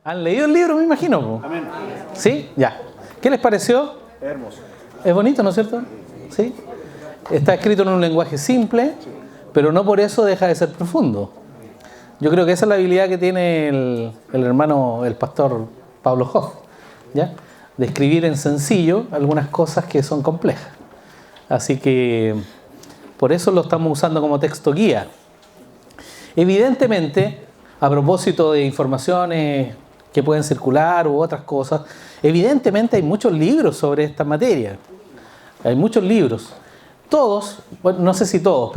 ¿Han leído el libro, me imagino? Po? Amén. ¿Sí? Ya. ¿Qué les pareció? Hermoso. Es bonito, ¿no es cierto? ¿Sí? Está escrito en un lenguaje simple, pero no por eso deja de ser profundo. Yo creo que esa es la habilidad que tiene el hermano, el pastor Pablo Hoff, ¿ya? De escribir en sencillo algunas cosas que son complejas. Así que por eso lo estamos usando como texto guía. Evidentemente, a propósito de informaciones que pueden circular u otras cosas, evidentemente hay muchos libros sobre esta materia. Hay muchos libros. Todos, bueno, no sé si todos,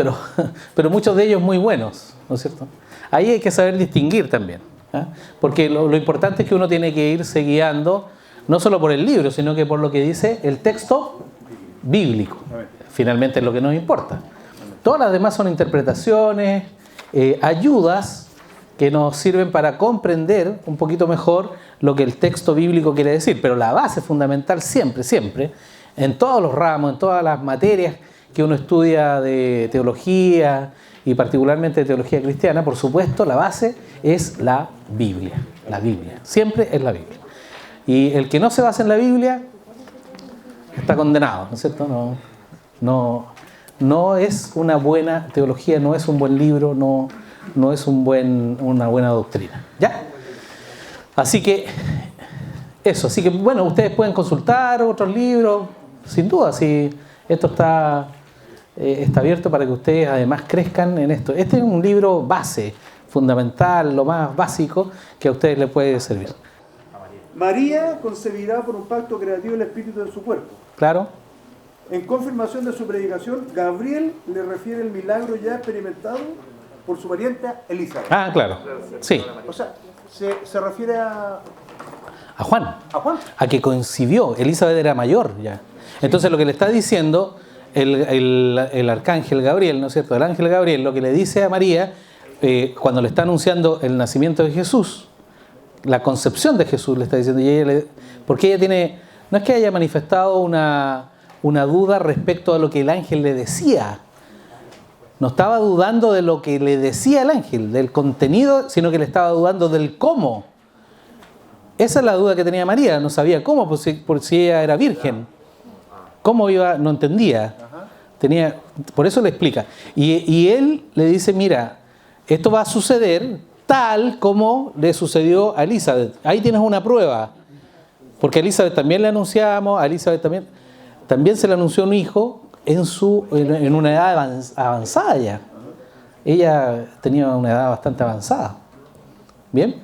pero muchos de ellos muy buenos, ¿no es cierto? Ahí hay que saber distinguir también, ¿eh? Porque lo importante es que uno tiene que irse guiando no solo por el libro, sino que por lo que dice el texto bíblico. Finalmente es lo que nos importa. Todas las demás son interpretaciones, ayudas que nos sirven para comprender un poquito mejor lo que el texto bíblico quiere decir. Pero la base fundamental siempre, en todos los ramos, en todas las materias que uno estudia de teología y particularmente de teología cristiana, por supuesto, la base es la Biblia. La Biblia. Siempre es la Biblia. Y el que no se basa en la Biblia está condenado, ¿no es cierto? No es una buena teología, no es un buen libro, no es una buena doctrina. ¿Ya? Así que, bueno, ustedes pueden consultar otros libros, sin duda, si esto está abierto para que ustedes además crezcan en esto. Este es un libro base, fundamental, lo más básico que a ustedes les puede servir. María concebirá por un pacto creativo el espíritu de su cuerpo. ¿Claro? En confirmación de su predicación, Gabriel le refiere el milagro ya experimentado por su pariente Elizabeth. Ah, claro. Sí. O sea, se refiere a Juan. ¿A Juan? A que concibió. Elizabeth era mayor ya. Entonces lo que le está diciendo el arcángel Gabriel, ¿no es cierto? El ángel Gabriel lo que le dice a María cuando le está anunciando el nacimiento de Jesús, la concepción de Jesús, le está diciendo, porque ella tiene, no es que haya manifestado una duda respecto a lo que el ángel le decía. No estaba dudando de lo que le decía el ángel, del contenido, sino que le estaba dudando del cómo. Esa es la duda que tenía María, no sabía cómo, por si ella era virgen. ¿Cómo iba? No entendía. Por eso le explica. Y él le dice, mira, esto va a suceder tal como le sucedió a Elizabeth. Ahí tienes una prueba. Porque a Elizabeth también le anunciamos, a Elizabeth también se le anunció un hijo en una edad avanzada ya. Ella tenía una edad bastante avanzada. ¿Bien?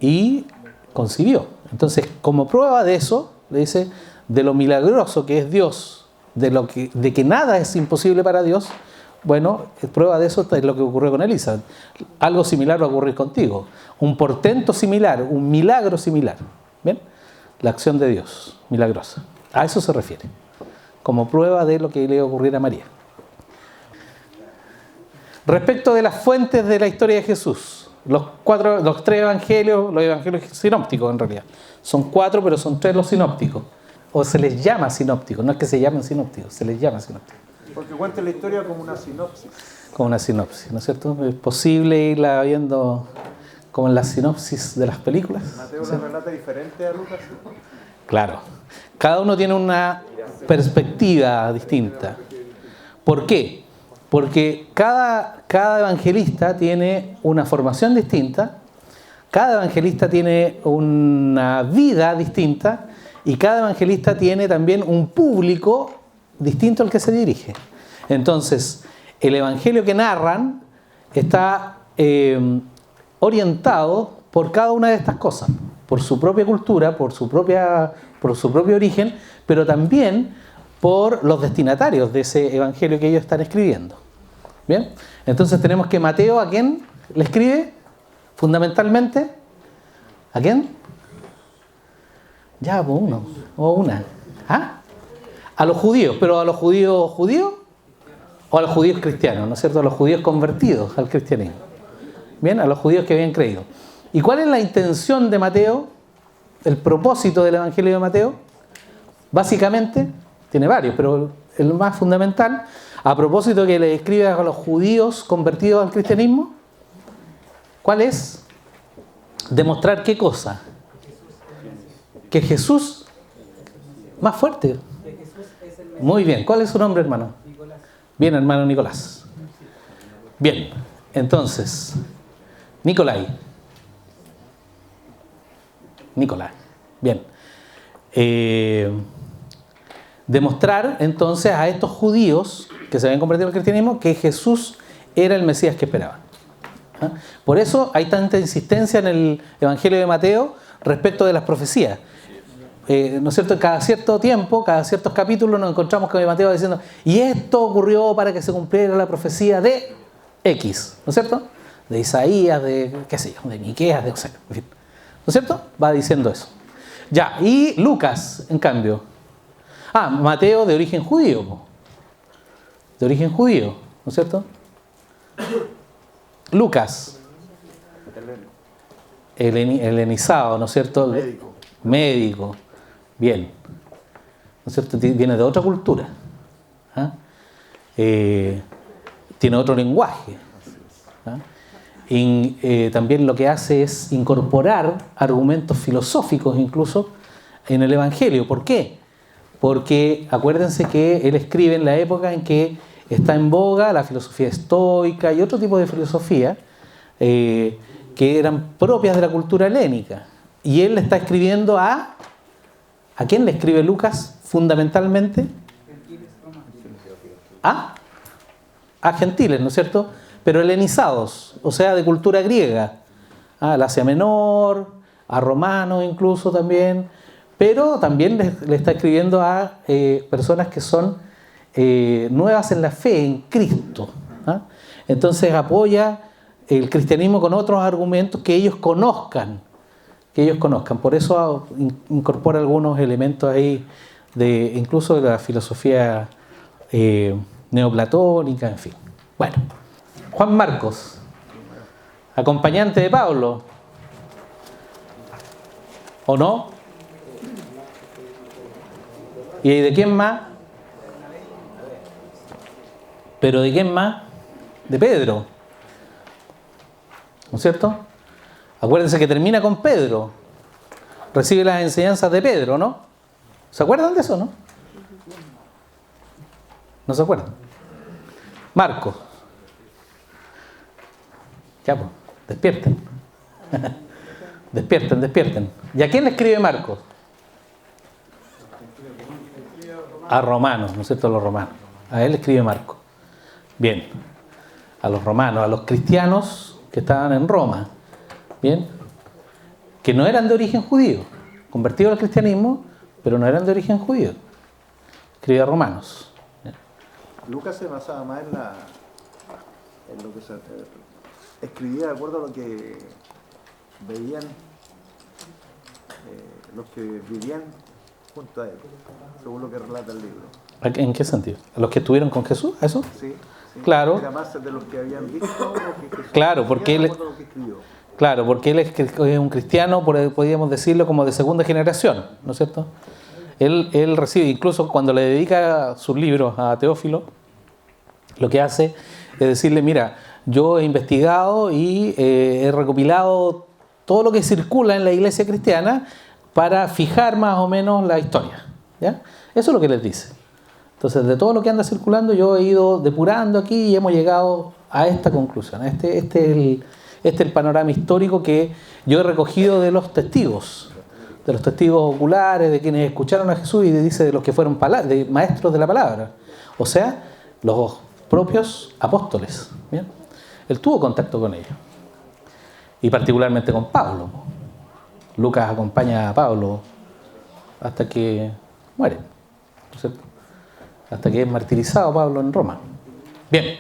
Y concibió. Entonces, como prueba de eso, le dice, de lo milagroso que es Dios, de que nada es imposible para Dios, bueno, prueba de eso es lo que ocurrió con Elizabeth. Algo similar va a ocurrir contigo. Un portento similar, un milagro similar. ¿Bien? La acción de Dios, milagrosa. A eso se refiere. Como prueba de lo que le iba a ocurrir a María. Respecto de las fuentes de la historia de Jesús, los tres evangelios, los evangelios sinópticos en realidad. Son 4, pero son 3 los sinópticos. O se les llama sinópticos, no es que se llamen sinópticos, se les llama sinópticos. Porque cuenta la historia como una sinopsis. Como una sinopsis, ¿no es cierto? Es posible irla viendo como en la sinopsis de las películas. Mateo la relata diferente a Lucas. Claro. Cada uno tiene una perspectiva distinta. ¿Por qué? Porque cada evangelista tiene una formación distinta, cada evangelista tiene una vida distinta y cada evangelista tiene también un público distinto al que se dirige. Entonces, el evangelio que narran está orientado por cada una de estas cosas, por su propia cultura, por su propio origen, pero también por los destinatarios de ese evangelio que ellos están escribiendo. ¿Bien? Entonces tenemos que Mateo, ¿a quién le escribe? Fundamentalmente, ¿a quién? Ya, pues uno o una. ¿Ah? A los judíos, pero a los judíos o a los judíos cristianos, ¿no es cierto? A los judíos convertidos al cristianismo. Bien, a los judíos que habían creído. ¿Y cuál es la intención de Mateo? El propósito del evangelio de Mateo, básicamente, tiene varios, pero el más fundamental, a propósito que le escribe a los judíos convertidos al cristianismo, ¿cuál es? ¿Demostrar qué cosa? Que Jesús, más fuerte. Muy bien. ¿Cuál es su nombre, hermano? Bien, hermano Nicolás. Bien. Entonces, Nicolai. Bien. Demostrar entonces a estos judíos que se habían convertido al cristianismo que Jesús era el Mesías que esperaban. ¿Ah? Por eso hay tanta insistencia en el Evangelio de Mateo respecto de las profecías. ¿No es cierto? Cada cierto tiempo, cada ciertos capítulos nos encontramos con Mateo diciendo, y esto ocurrió para que se cumpliera la profecía de X, ¿no es cierto? De Isaías, de qué sé yo, de Miqueas, de, o sea, en fin. ¿No es cierto? Va diciendo eso. Ya, y Lucas, en cambio. Mateo de origen judío. De origen judío, ¿no es cierto? Lucas. Helenizado, ¿no es cierto? Médico. Bien. ¿No es cierto? Viene de otra cultura. ¿Ah? Tiene otro lenguaje. ¿Ah? También lo que hace es incorporar argumentos filosóficos incluso en el Evangelio. ¿Por qué? Porque acuérdense que él escribe en la época en que está en boga la filosofía estoica y otro tipo de filosofía que eran propias de la cultura helénica. Y él le está escribiendo ¿a quién le escribe Lucas fundamentalmente? A gentiles, ¿no es cierto? Pero helenizados, o sea, de cultura griega, al Asia Menor, a romanos incluso también, pero también le está escribiendo a personas que son nuevas en la fe, en Cristo. ¿Ah? Entonces apoya el cristianismo con otros argumentos que ellos conozcan. Por eso incorpora algunos elementos ahí, incluso de la filosofía neoplatónica, en fin. Bueno. Juan Marcos, acompañante de Pablo, ¿o no? ¿Y de quién más? ¿Pero de quién más? De Pedro, ¿no es cierto? Acuérdense que termina con Pedro, recibe las enseñanzas de Pedro, ¿no? ¿Se acuerdan de eso, no? ¿No se acuerdan? Marcos. Ya, pues, despierten. Despierten. ¿Y a quién le escribe Marcos? A romanos, ¿no es cierto? A los romanos. A él le escribe Marcos. Bien. A los romanos, a los cristianos que estaban en Roma. Bien. Que no eran de origen judío. Convertidos al cristianismo, pero no eran de origen judío. Escribe a romanos. Bien. Lucas se basaba más en lo que se escribía de acuerdo a lo que veían los que vivían junto a él, según lo que relata el libro. ¿En qué sentido? ¿A los que estuvieron con Jesús? ¿A eso? Sí. Claro. Era más de los que habían visto lo que Jesús claro, porque él es un cristiano, podríamos decirlo, como de segunda generación, ¿no es cierto? Él recibe, incluso cuando le dedica sus libros a Teófilo, lo que hace es decirle, mira, yo he investigado y he recopilado todo lo que circula en la iglesia cristiana para fijar más o menos la historia. ¿Ya? Eso es lo que les dice. Entonces, de todo lo que anda circulando, yo he ido depurando aquí y hemos llegado a esta conclusión. Este es el panorama histórico que yo he recogido de los testigos oculares, de quienes escucharon a Jesús y dice de los que fueron de maestros de la palabra. O sea, los propios apóstoles. ¿Bien? Él tuvo contacto con ellos. Y particularmente con Pablo. Lucas acompaña a Pablo hasta que muere, ¿no es cierto? Hasta que es martirizado Pablo en Roma. Bien.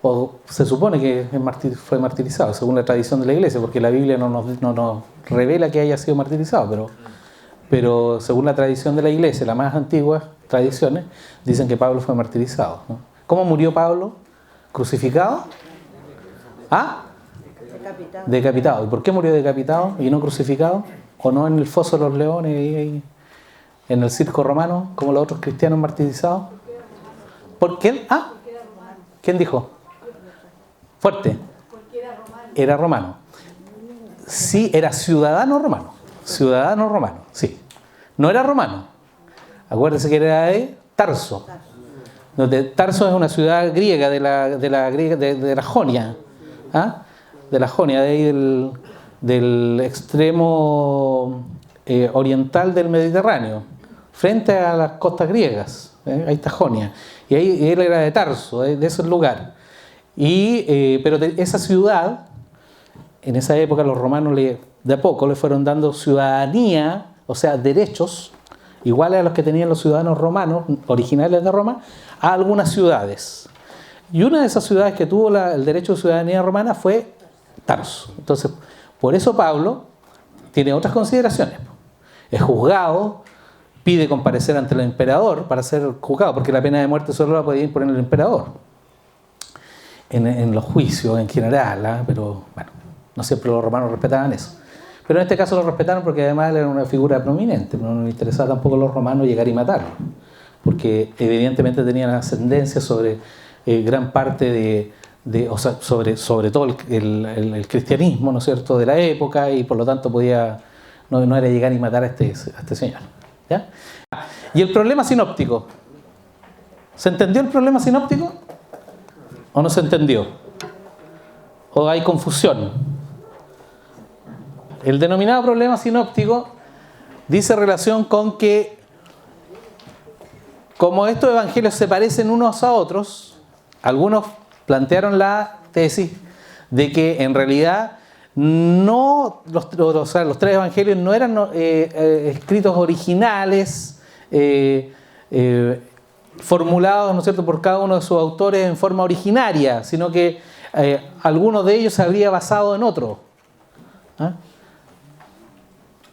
O se supone que fue martirizado, según la tradición de la iglesia, porque la Biblia no nos revela que haya sido martirizado, pero según la tradición de la iglesia, las más antiguas tradiciones, dicen que Pablo fue martirizado, ¿no? ¿Cómo murió Pablo? ¿Crucificado? Decapitado. ¿Y por qué murió decapitado y no crucificado? ¿O no en el foso de los leones y en el circo romano, como los otros cristianos martirizados? ¿Por qué? ¿Quién dijo? Fuerte. Era romano. sí era ciudadano romano. Ciudadano romano, sí. No era romano. Acuérdense que era de Tarso. Tarso es una ciudad griega de la Jonia. ¿Ah? De la Jonia, de ahí del extremo oriental del Mediterráneo, frente a las costas griegas. Ahí está Jonia. Y ahí él era de Tarso, de ese lugar. Pero esa ciudad, en esa época los romanos de a poco le fueron dando ciudadanía, o sea, derechos, iguales a los que tenían los ciudadanos romanos, originales de Roma, a algunas ciudades. Y una de esas ciudades que tuvo el derecho de ciudadanía romana fue Tarso. Entonces, por eso Pablo tiene otras consideraciones. Es juzgado, pide comparecer ante el emperador para ser juzgado, porque la pena de muerte solo la podía imponer el emperador. En los juicios en general, pero bueno, no siempre los romanos respetaban eso. Pero en este caso lo respetaron porque además él era una figura prominente, no les interesaba tampoco a los romanos llegar y matarlo, porque evidentemente tenían ascendencia sobre gran parte o sea, sobre todo el cristianismo, ¿no es cierto?, de la época, y por lo tanto no era llegar y matar a este señor. ¿Ya? Y el problema sinóptico. ¿Se entendió el problema sinóptico? ¿O no se entendió? ¿O hay confusión? El denominado problema sinóptico dice relación con que, como estos evangelios se parecen unos a otros, algunos plantearon la tesis de que en realidad los tres evangelios no eran escritos originales, formulados, ¿no es cierto?, por cada uno de sus autores en forma originaria, sino que alguno de ellos se habría basado en otro. ¿Ah?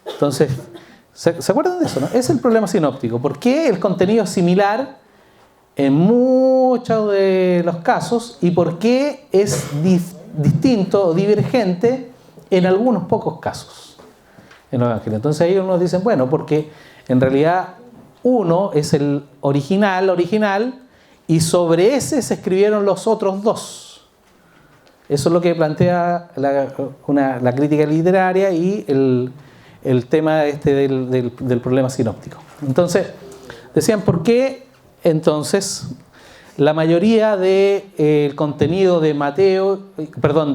Entonces, ¿se acuerdan de eso, no? Es el problema sinóptico. ¿Por qué el contenido es similar en muchos de los casos y por qué es distinto o divergente en algunos pocos casos en los evangelios? Entonces ahí unos dicen, bueno, porque en realidad uno es el original, y sobre ese se escribieron los otros dos. Eso es lo que plantea la crítica literaria y el tema del problema sinóptico. Entonces, decían, ¿por qué entonces la mayoría del contenido de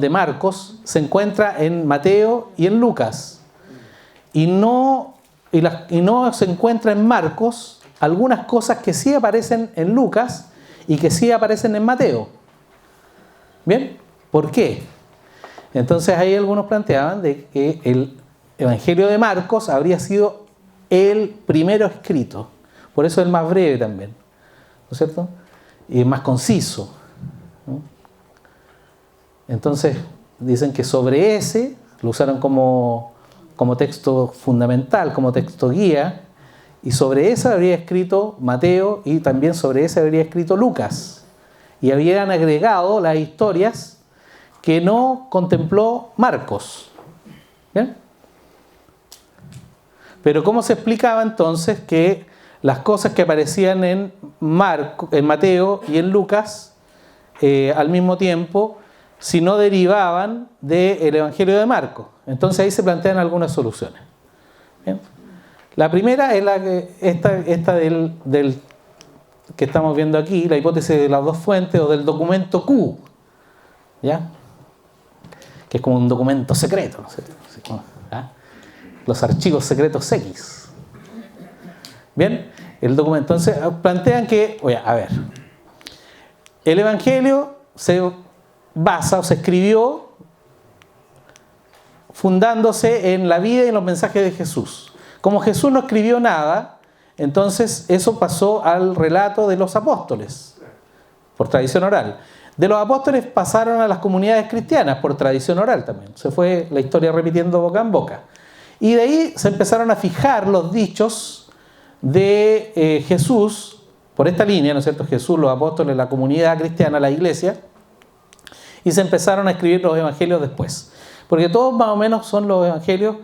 Marcos se encuentra en Mateo y en Lucas? Y no se encuentra en Marcos algunas cosas que sí aparecen en Lucas y que sí aparecen en Mateo. ¿Bien? ¿Por qué? Entonces ahí algunos planteaban de que el Evangelio de Marcos habría sido el primero escrito. Por eso es el más breve también, ¿no es cierto? Y es más conciso, ¿no? Entonces dicen que sobre ese lo usaron como texto fundamental, como texto guía, y sobre ese habría escrito Mateo y también sobre ese habría escrito Lucas. Y habían agregado las historias que no contempló Marcos. ¿Bien? Pero ¿cómo se explicaba entonces que las cosas que aparecían en Mateo y en Lucas al mismo tiempo, si no derivaban del Evangelio de Marcos? Entonces ahí se plantean algunas soluciones. ¿Bien? La primera es esta del que estamos viendo aquí, la hipótesis de las dos fuentes o del documento Q, ¿ya? Que es como un documento secreto, ¿no es cierto? ¿Ah? Los archivos secretos X. Bien, el documento. Entonces plantean que, oye, a ver, el Evangelio se basa o se escribió fundándose en la vida y en los mensajes de Jesús. Como Jesús no escribió nada, entonces eso pasó al relato de los apóstoles, por tradición oral. De los apóstoles pasaron a las comunidades cristianas, por tradición oral también. Se fue la historia repitiendo boca en boca. Y de ahí se empezaron a fijar los dichos de Jesús, por esta línea, ¿no es cierto? Jesús, los apóstoles, la comunidad cristiana, la iglesia, y se empezaron a escribir los evangelios después. Porque todos más o menos son los evangelios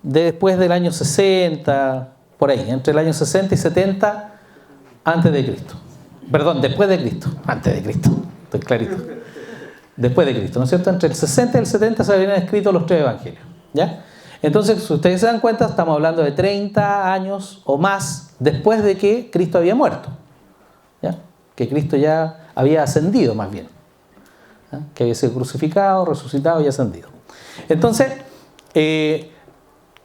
después del año 60, por ahí, entre el año 60 y 70 antes de Cristo. Perdón, después de Cristo, antes de Cristo, estoy clarito. Después de Cristo, ¿no es cierto? Entre el 60 y el 70 se habían escrito los tres evangelios, ¿Ya? Entonces, si ustedes se dan cuenta, estamos hablando de 30 años o más después de que Cristo había muerto. ¿Ya? Que Cristo ya había ascendido más bien. ¿Ya? Que había sido crucificado, resucitado y ascendido. Entonces,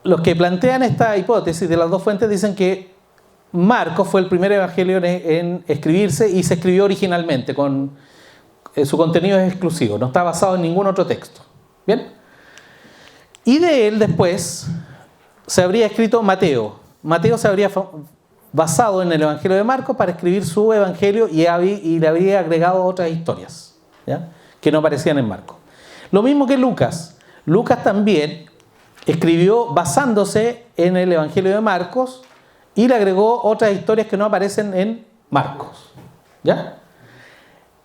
los que plantean esta hipótesis de las dos fuentes dicen que Marcos fue el primer evangelio en escribirse y se escribió originalmente. Su contenido es exclusivo, no está basado en ningún otro texto. ¿Bien? Y de él después se habría escrito Mateo. Mateo se habría basado en el evangelio de Marcos para escribir su evangelio y le habría agregado otras historias, ¿ya? Que no aparecían en Marcos. Lo mismo que Lucas. Lucas también escribió basándose en el evangelio de Marcos y le agregó otras historias que no aparecen en Marcos, ¿ya?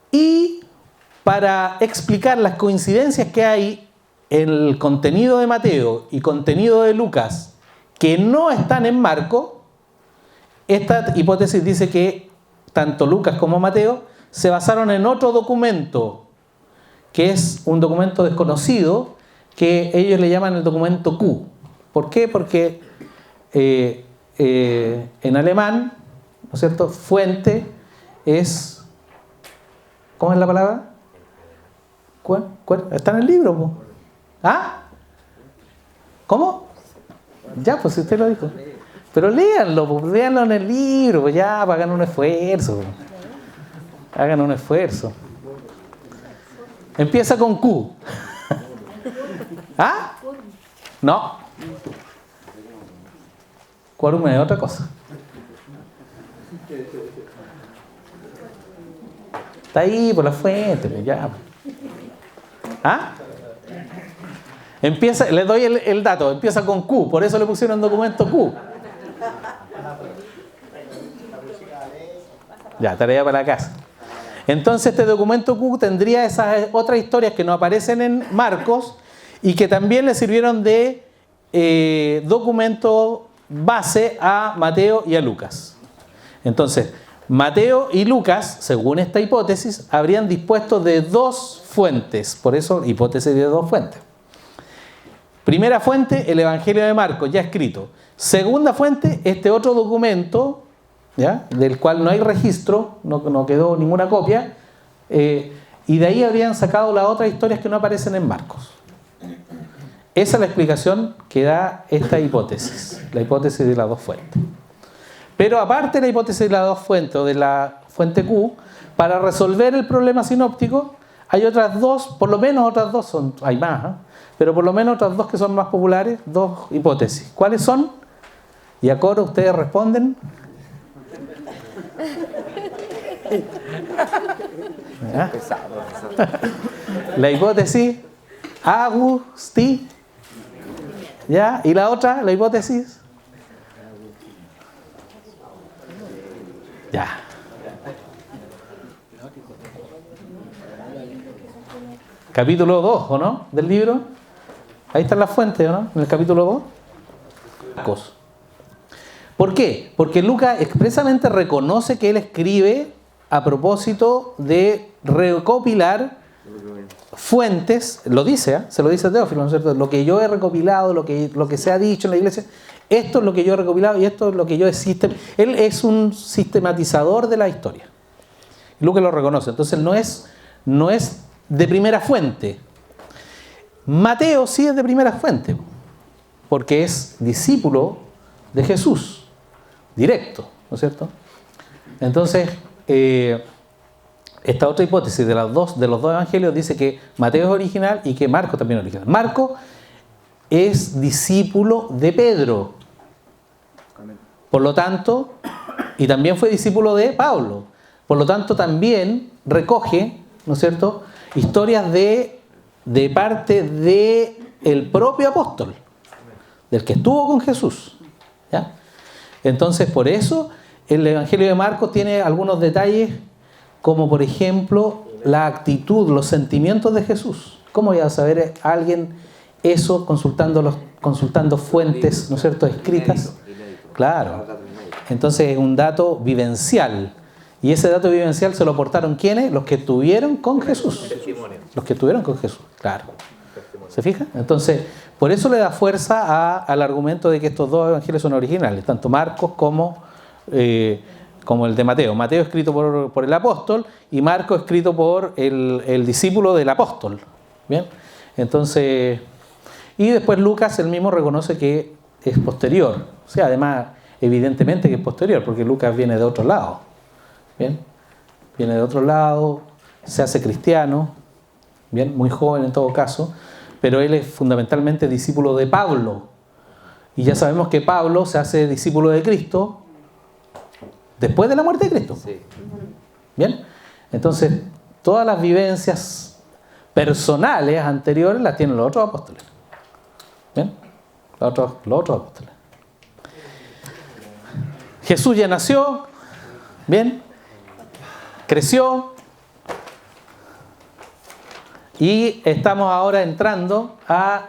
Y para explicar las coincidencias que hay en el contenido de Mateo y contenido de Lucas que no están en Marcos, esta hipótesis dice que tanto Lucas como Mateo se basaron en otro documento, que es un documento desconocido, que ellos le llaman el documento Q. ¿Por qué? Porque en alemán, ¿no es cierto?, fuente es... ¿Cómo es la palabra? ¿Cuál? Está en el libro, po. ¿Ah? ¿Cómo? Ya, pues si usted lo dijo. Pero léanlo, pues, léanlo en el libro, pues ya, hagan un esfuerzo. Pues. Hagan un esfuerzo. Empieza con Q. ¿Ah? No. Quórum es otra cosa. Está ahí por la fuente, pues ya. ¿Ah? Empieza, les doy el dato, empieza con Q, por eso le pusieron documento Q. Ya, tarea para la casa. Entonces este documento Q tendría esas otras historias que no aparecen en Marcos y que también le sirvieron de documento base a Mateo y a Lucas. Entonces, Mateo y Lucas, según esta hipótesis, habrían dispuesto de dos fuentes, por eso hipótesis de dos fuentes. Primera fuente, el Evangelio de Marcos, ya escrito. Segunda fuente, este otro documento, ¿ya?, del cual no hay registro, no quedó ninguna copia, y de ahí habrían sacado las otras historias que no aparecen en Marcos. Esa es la explicación que da esta hipótesis, la hipótesis de las dos fuentes. Pero aparte de la hipótesis de las dos fuentes, o de la fuente Q, para resolver el problema sinóptico, hay otras dos, por lo menos otras dos, hay más, ¿eh?, pero por lo menos otras dos que son más populares, dos hipótesis. ¿Cuáles son? Y a coro ustedes responden. ¿Ah? La hipótesis Agusti, ¿ya? Y la otra, la hipótesis, ya. Capítulo 2, ¿o no? Del libro. Ahí están las fuentes, ¿o no? En el capítulo 2. ¿Por qué? Porque Lucas expresamente reconoce que él escribe a propósito de recopilar fuentes, lo dice, ¿eh?, se lo dice a Teófilo, ¿no es cierto? Lo que yo he recopilado, lo que se ha dicho en la iglesia, esto es lo que yo he recopilado y esto es lo que yo he sistematizado. Él es un sistematizador de la historia. Lucas lo reconoce. Entonces no es de primera fuente. Mateo sí es de primera fuente, porque es discípulo de Jesús, directo, ¿no es cierto? Entonces, esta otra hipótesis de los dos evangelios dice que Mateo es original y que Marcos también es original. Marcos es discípulo de Pedro, por lo tanto, y también fue discípulo de Pablo, por lo tanto también recoge, ¿no es cierto?, historias de parte del propio apóstol, del que estuvo con Jesús, ¿ya? Entonces, por eso el Evangelio de Marcos tiene algunos detalles, como por ejemplo la actitud, los sentimientos de Jesús. ¿Cómo voy a saber a alguien eso consultando fuentes, ¿no es cierto?, escritas? Claro. Entonces es un dato vivencial. Y ese dato vivencial se lo aportaron ¿quiénes? Los que estuvieron con Jesús. Los que estuvieron con Jesús, claro. ¿Sí? ¿Se fija? Entonces, por eso le da fuerza al argumento de que estos dos evangelios son originales, tanto Marcos como el de Mateo. Mateo escrito por el apóstol y Marcos escrito por el discípulo del apóstol. ¿Bien? Entonces, y después Lucas él mismo reconoce que es posterior. O sea, además, evidentemente que es posterior, porque Lucas viene de otro lado. ¿Bien? Viene de otro lado, se hace cristiano, ¿bien? Muy joven en todo caso, pero él es fundamentalmente discípulo de Pablo. Y ya sabemos que Pablo se hace discípulo de Cristo después de la muerte de Cristo. Sí. ¿Bien? Entonces, todas las vivencias personales anteriores las tienen los otros apóstoles. ¿Bien? Los otros apóstoles. Jesús ya nació, ¿bien? Creció. Y estamos ahora entrando a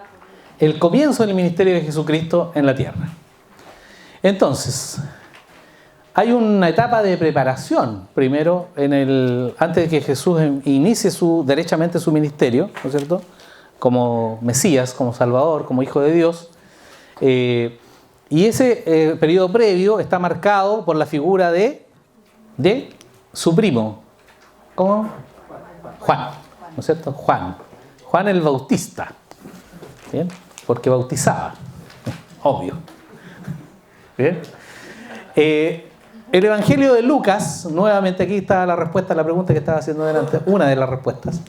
el comienzo del ministerio de Jesucristo en la tierra. Entonces, hay una etapa de preparación, primero, antes de que Jesús inicie derechamente su ministerio, ¿no es cierto? Como Mesías, como Salvador, como Hijo de Dios. Y ese periodo previo está marcado por la figura de su primo. ¿Cómo? Juan. ¿No es cierto? Juan el Bautista. ¿Bien? Porque bautizaba. Obvio. ¿Bien? El Evangelio de Lucas, nuevamente aquí está la respuesta a la pregunta que estaba haciendo delante, una de las respuestas.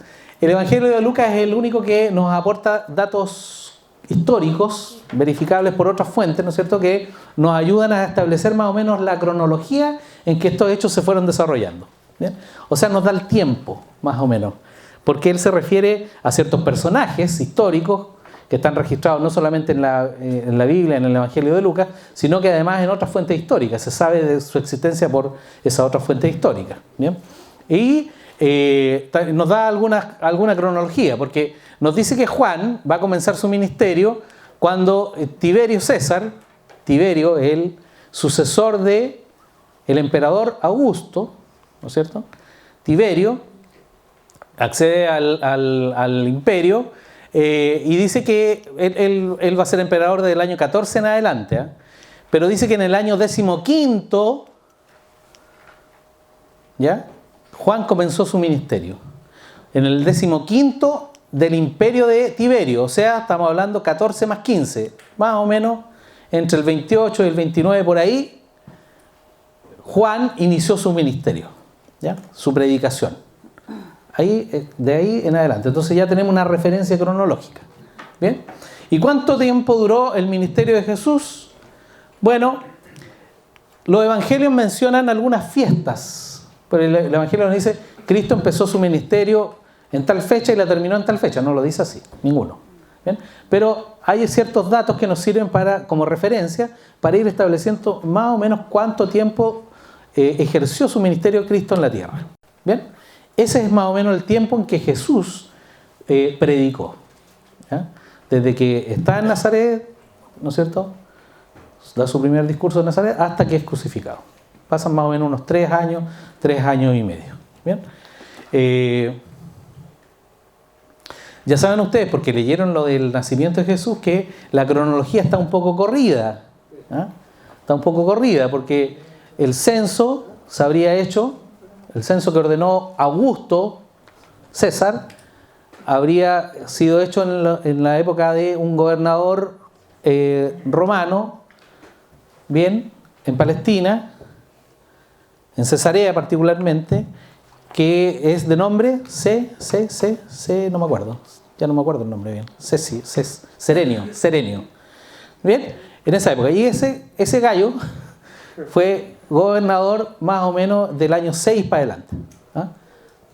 El Evangelio de Lucas es el único que nos aporta datos históricos, verificables por otras fuentes, ¿no es cierto?, que nos ayudan a establecer más o menos la cronología en que estos hechos se fueron desarrollando. ¿Bien? O sea, nos da el tiempo, más o menos. Porque él se refiere a ciertos personajes históricos que están registrados no solamente en la Biblia, en el Evangelio de Lucas, sino que además en otras fuentes históricas. Se sabe de su existencia por esa otra fuente histórica. ¿Bien? Y nos da alguna cronología, porque nos dice que Juan va a comenzar su ministerio cuando Tiberio César, el sucesor del emperador Augusto, ¿no es cierto? Tiberio accede al imperio y dice que él va a ser emperador del año 14 en adelante, ¿eh? Pero dice que en el año 15, ¿ya? Juan comenzó su ministerio. En el 15 del imperio de Tiberio, o sea, estamos hablando 14 más 15, más o menos entre el 28 y el 29 por ahí, Juan inició su ministerio, ¿ya? Su predicación. De ahí en adelante. Entonces ya tenemos una referencia cronológica. ¿Bien? ¿Y cuánto tiempo duró el ministerio de Jesús? Bueno, los evangelios mencionan algunas fiestas. Pero el evangelio nos dice, Cristo empezó su ministerio en tal fecha y la terminó en tal fecha. No lo dice así, ninguno. ¿Bien? Pero hay ciertos datos que nos sirven como referencia para ir estableciendo más o menos cuánto tiempo ejerció su ministerio Cristo en la tierra. ¿Bien? Ese es más o menos el tiempo en que Jesús predicó. ¿Ya? Desde que está en Nazaret, ¿no es cierto?, da su primer discurso en Nazaret hasta que es crucificado. Pasan más o menos unos 3 años y medio. ¿Bien? Ya saben ustedes, porque leyeron lo del nacimiento de Jesús, que la cronología está un poco corrida. ¿Ah? Está un poco corrida porque el censo se habría hecho. El censo que ordenó Augusto César habría sido hecho en la época de un gobernador romano, bien, en Palestina, en Cesarea particularmente, que es de nombre no me acuerdo, ya no me acuerdo el nombre bien, Serenio. Bien, en esa época. Y ese gallo fue gobernador más o menos del año 6 para adelante, ¿ah?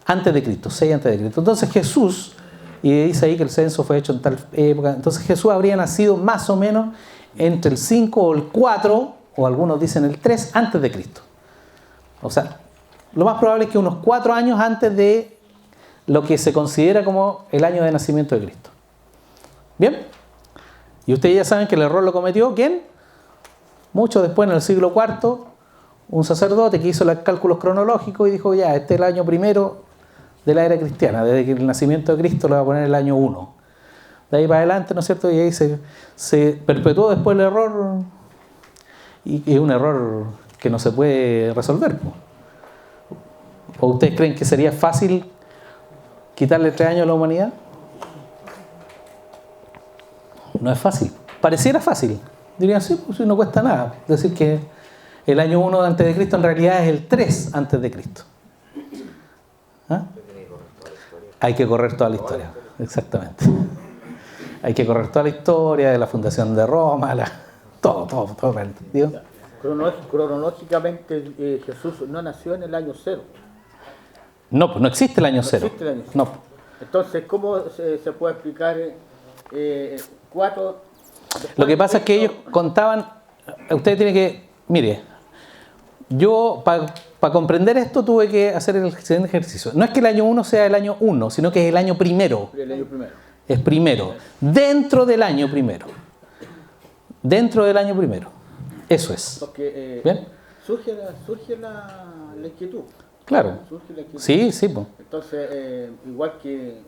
Antes de Cristo, 6 antes de Cristo. Entonces Jesús, y dice ahí que el censo fue hecho en tal época, entonces Jesús habría nacido más o menos entre el 5 o el 4, o algunos dicen el 3 antes de Cristo. O sea, lo más probable es que unos 4 años antes de lo que se considera como el año de nacimiento de Cristo. ¿Bien? Y ustedes ya saben que el error lo cometió, ¿quién? Mucho después, en el siglo IV, un sacerdote que hizo los cálculos cronológicos y dijo, ya, este es el año primero de la era cristiana, desde que el nacimiento de Cristo lo va a poner el año 1. de ahí para adelante, ¿no es cierto? Y ahí se perpetuó después el error, y es un error que no se puede resolver, po. ¿O ustedes creen que sería fácil quitarle 3 años a la humanidad? No es fácil. Pareciera fácil. Dirían, sí, pues no cuesta nada. Es decir, que el año 1 antes de Cristo en realidad es el 3 antes de Cristo. ¿Ah? Hay que correr toda la historia. Exactamente. Hay que correr toda la historia de la fundación de Roma, todo. ¿Digo? Cronológicamente Jesús no nació en el año 0. No, pues no existe el año 0. Existe el año 0. No. Entonces, ¿cómo se puede explicar 4? Lo que pasa es que ellos contaban, ustedes tienen que, mire, yo para comprender esto tuve que hacer el siguiente ejercicio. No es que el año 1 sea el año 1, sino que es el año primero. El año primero. Es primero. Dentro del año primero. Dentro del año primero. Eso es. Porque ¿Bien? surge la inquietud. Claro. Surge la inquietud. Sí, pues. Entonces, igual que...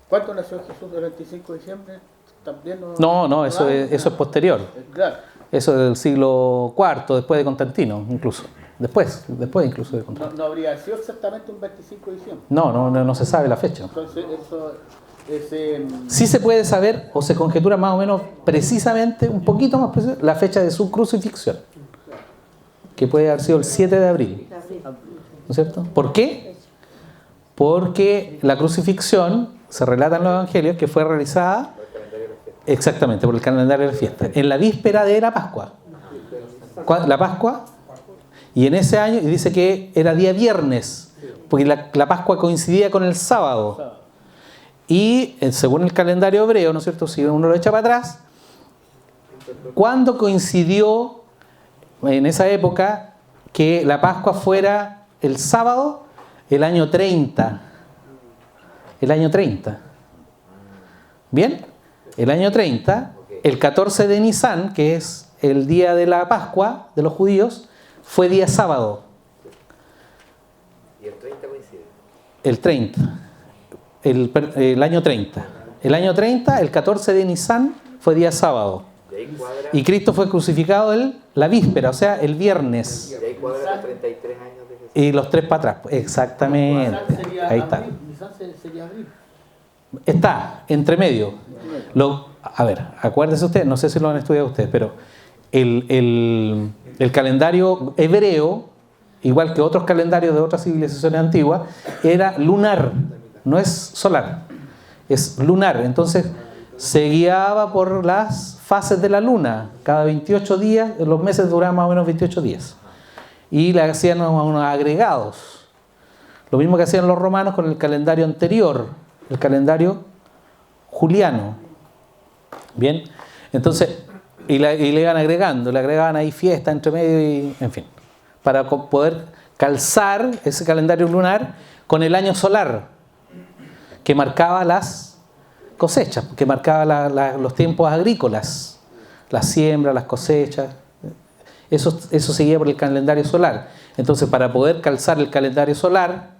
¿Cuándo nació Jesús? ¿El 25 de diciembre? También No, eso es posterior. Claro. Eso es del siglo IV, después de Constantino, incluso. Después incluso de Constantino. No habría sido exactamente un 25 de diciembre. No se sabe la fecha. Entonces, eso... Sí se puede saber, o se conjetura más o menos precisamente, un poquito más preciso, la fecha de su crucifixión, que puede haber sido el 7 de abril. ¿No es cierto? ¿Por qué? Porque la crucifixión, se relata en los evangelios, que fue realizada exactamente por el calendario de la fiesta, en la víspera de la Pascua. La Pascua, y en ese año, y dice que era día viernes, porque la Pascua coincidía con el sábado. Y según el calendario hebreo, ¿no es cierto? Si uno lo echa para atrás, ¿cuándo coincidió en esa época que la Pascua fuera el sábado? El año 30. El año 30. ¿Bien? El año 30, el 14 de Nisan, que es el día de la Pascua de los judíos, fue día sábado. ¿Y el 30 coincide? El 30. El año 30. El año 30, el 14 de Nisan, fue día sábado. Y Cristo fue crucificado la víspera, o sea, el viernes. Y ahí cuadra los 33 años de Jesús. Y los 3 para atrás. Exactamente. Ahí está. Sería abril. Está, entre medio. A ver, acuérdense ustedes, no sé si lo han estudiado ustedes, pero el calendario hebreo, igual que otros calendarios de otras civilizaciones antiguas, era lunar. No es solar, es lunar. Entonces se guiaba por las fases de la luna. Cada 28 días, los meses duraban más o menos 28 días. Y le hacían unos agregados. Lo mismo que hacían los romanos con el calendario anterior, el calendario juliano. Bien, entonces, y le iban agregando, le agregaban ahí fiesta entre medio y, en fin, para poder calzar ese calendario lunar con el año solar, que marcaba las cosechas, que marcaba los tiempos agrícolas, las siembras, las cosechas. Eso seguía por el calendario solar. Entonces, para poder calzar el calendario solar,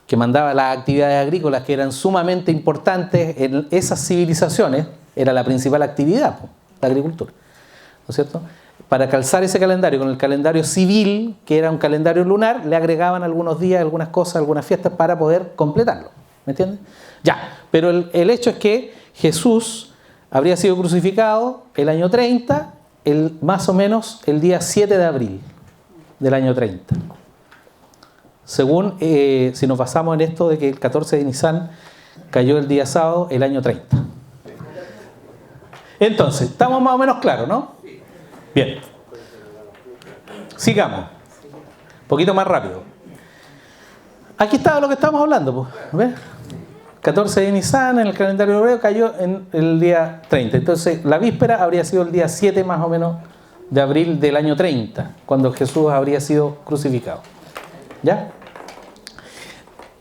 que mandaba las actividades agrícolas que eran sumamente importantes en esas civilizaciones, era la principal actividad, la agricultura. ¿No es cierto? Para calzar ese calendario con el calendario civil, que era un calendario lunar, le agregaban algunos días, algunas cosas, algunas fiestas para poder completarlo. ¿Me entienden? Ya, pero el hecho es que Jesús habría sido crucificado el año 30, más o menos el día 7 de abril del año 30. Según, si nos basamos en esto de que el 14 de Nisan cayó el día sábado, el año 30. Entonces, estamos más o menos claros, ¿no? Bien. Sigamos. Un poquito más rápido. Aquí estaba lo que estábamos hablando, pues. ¿Ves? 14 de Nisan en el calendario hebreo cayó en el día 30. Entonces, la víspera habría sido el día 7 más o menos de abril del año 30, cuando Jesús habría sido crucificado. ¿Ya?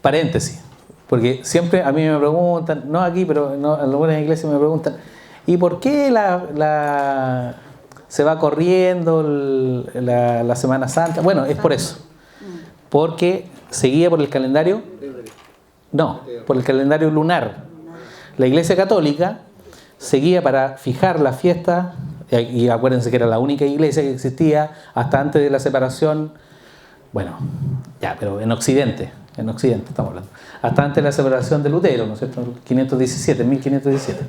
Paréntesis, porque siempre a mí me preguntan, no aquí, pero en algunas iglesias me preguntan, ¿y por qué se va corriendo la Semana Santa? Bueno, es por eso. Porque seguía por el calendario, no, por el calendario lunar. La Iglesia Católica seguía para fijar la fiesta, y acuérdense que era la única iglesia que existía hasta antes de la separación, bueno, ya, pero en Occidente estamos hablando, hasta antes de la separación de Lutero, ¿no es cierto? 1517.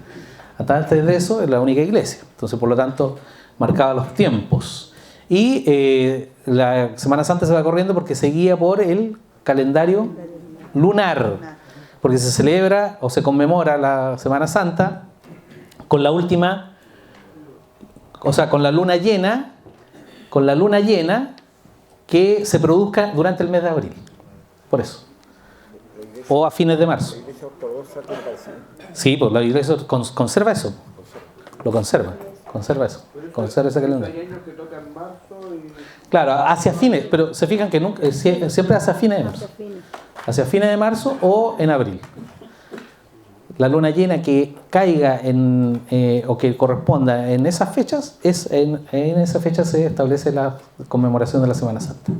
Hasta antes de eso era la única iglesia, entonces por lo tanto marcaba los tiempos. Y la Semana Santa se va corriendo porque seguía por el calendario lunar, porque se celebra o se conmemora la Semana Santa con la última, o sea, con la luna llena que se produzca durante el mes de abril. Por eso. O a fines de marzo. ¿La Iglesia Ortodoxa tiene parecido? Sí, pues la Iglesia conserva eso. Lo conserva eso. Conserva ese calendario. Hay años que tocan marzo y... Claro, hacia fines, pero se fijan que nunca, siempre hacia fines de marzo. Hacia fines de marzo o en abril. La luna llena que caiga o que corresponda en esas fechas, en esa fecha se establece la conmemoración de la Semana Santa.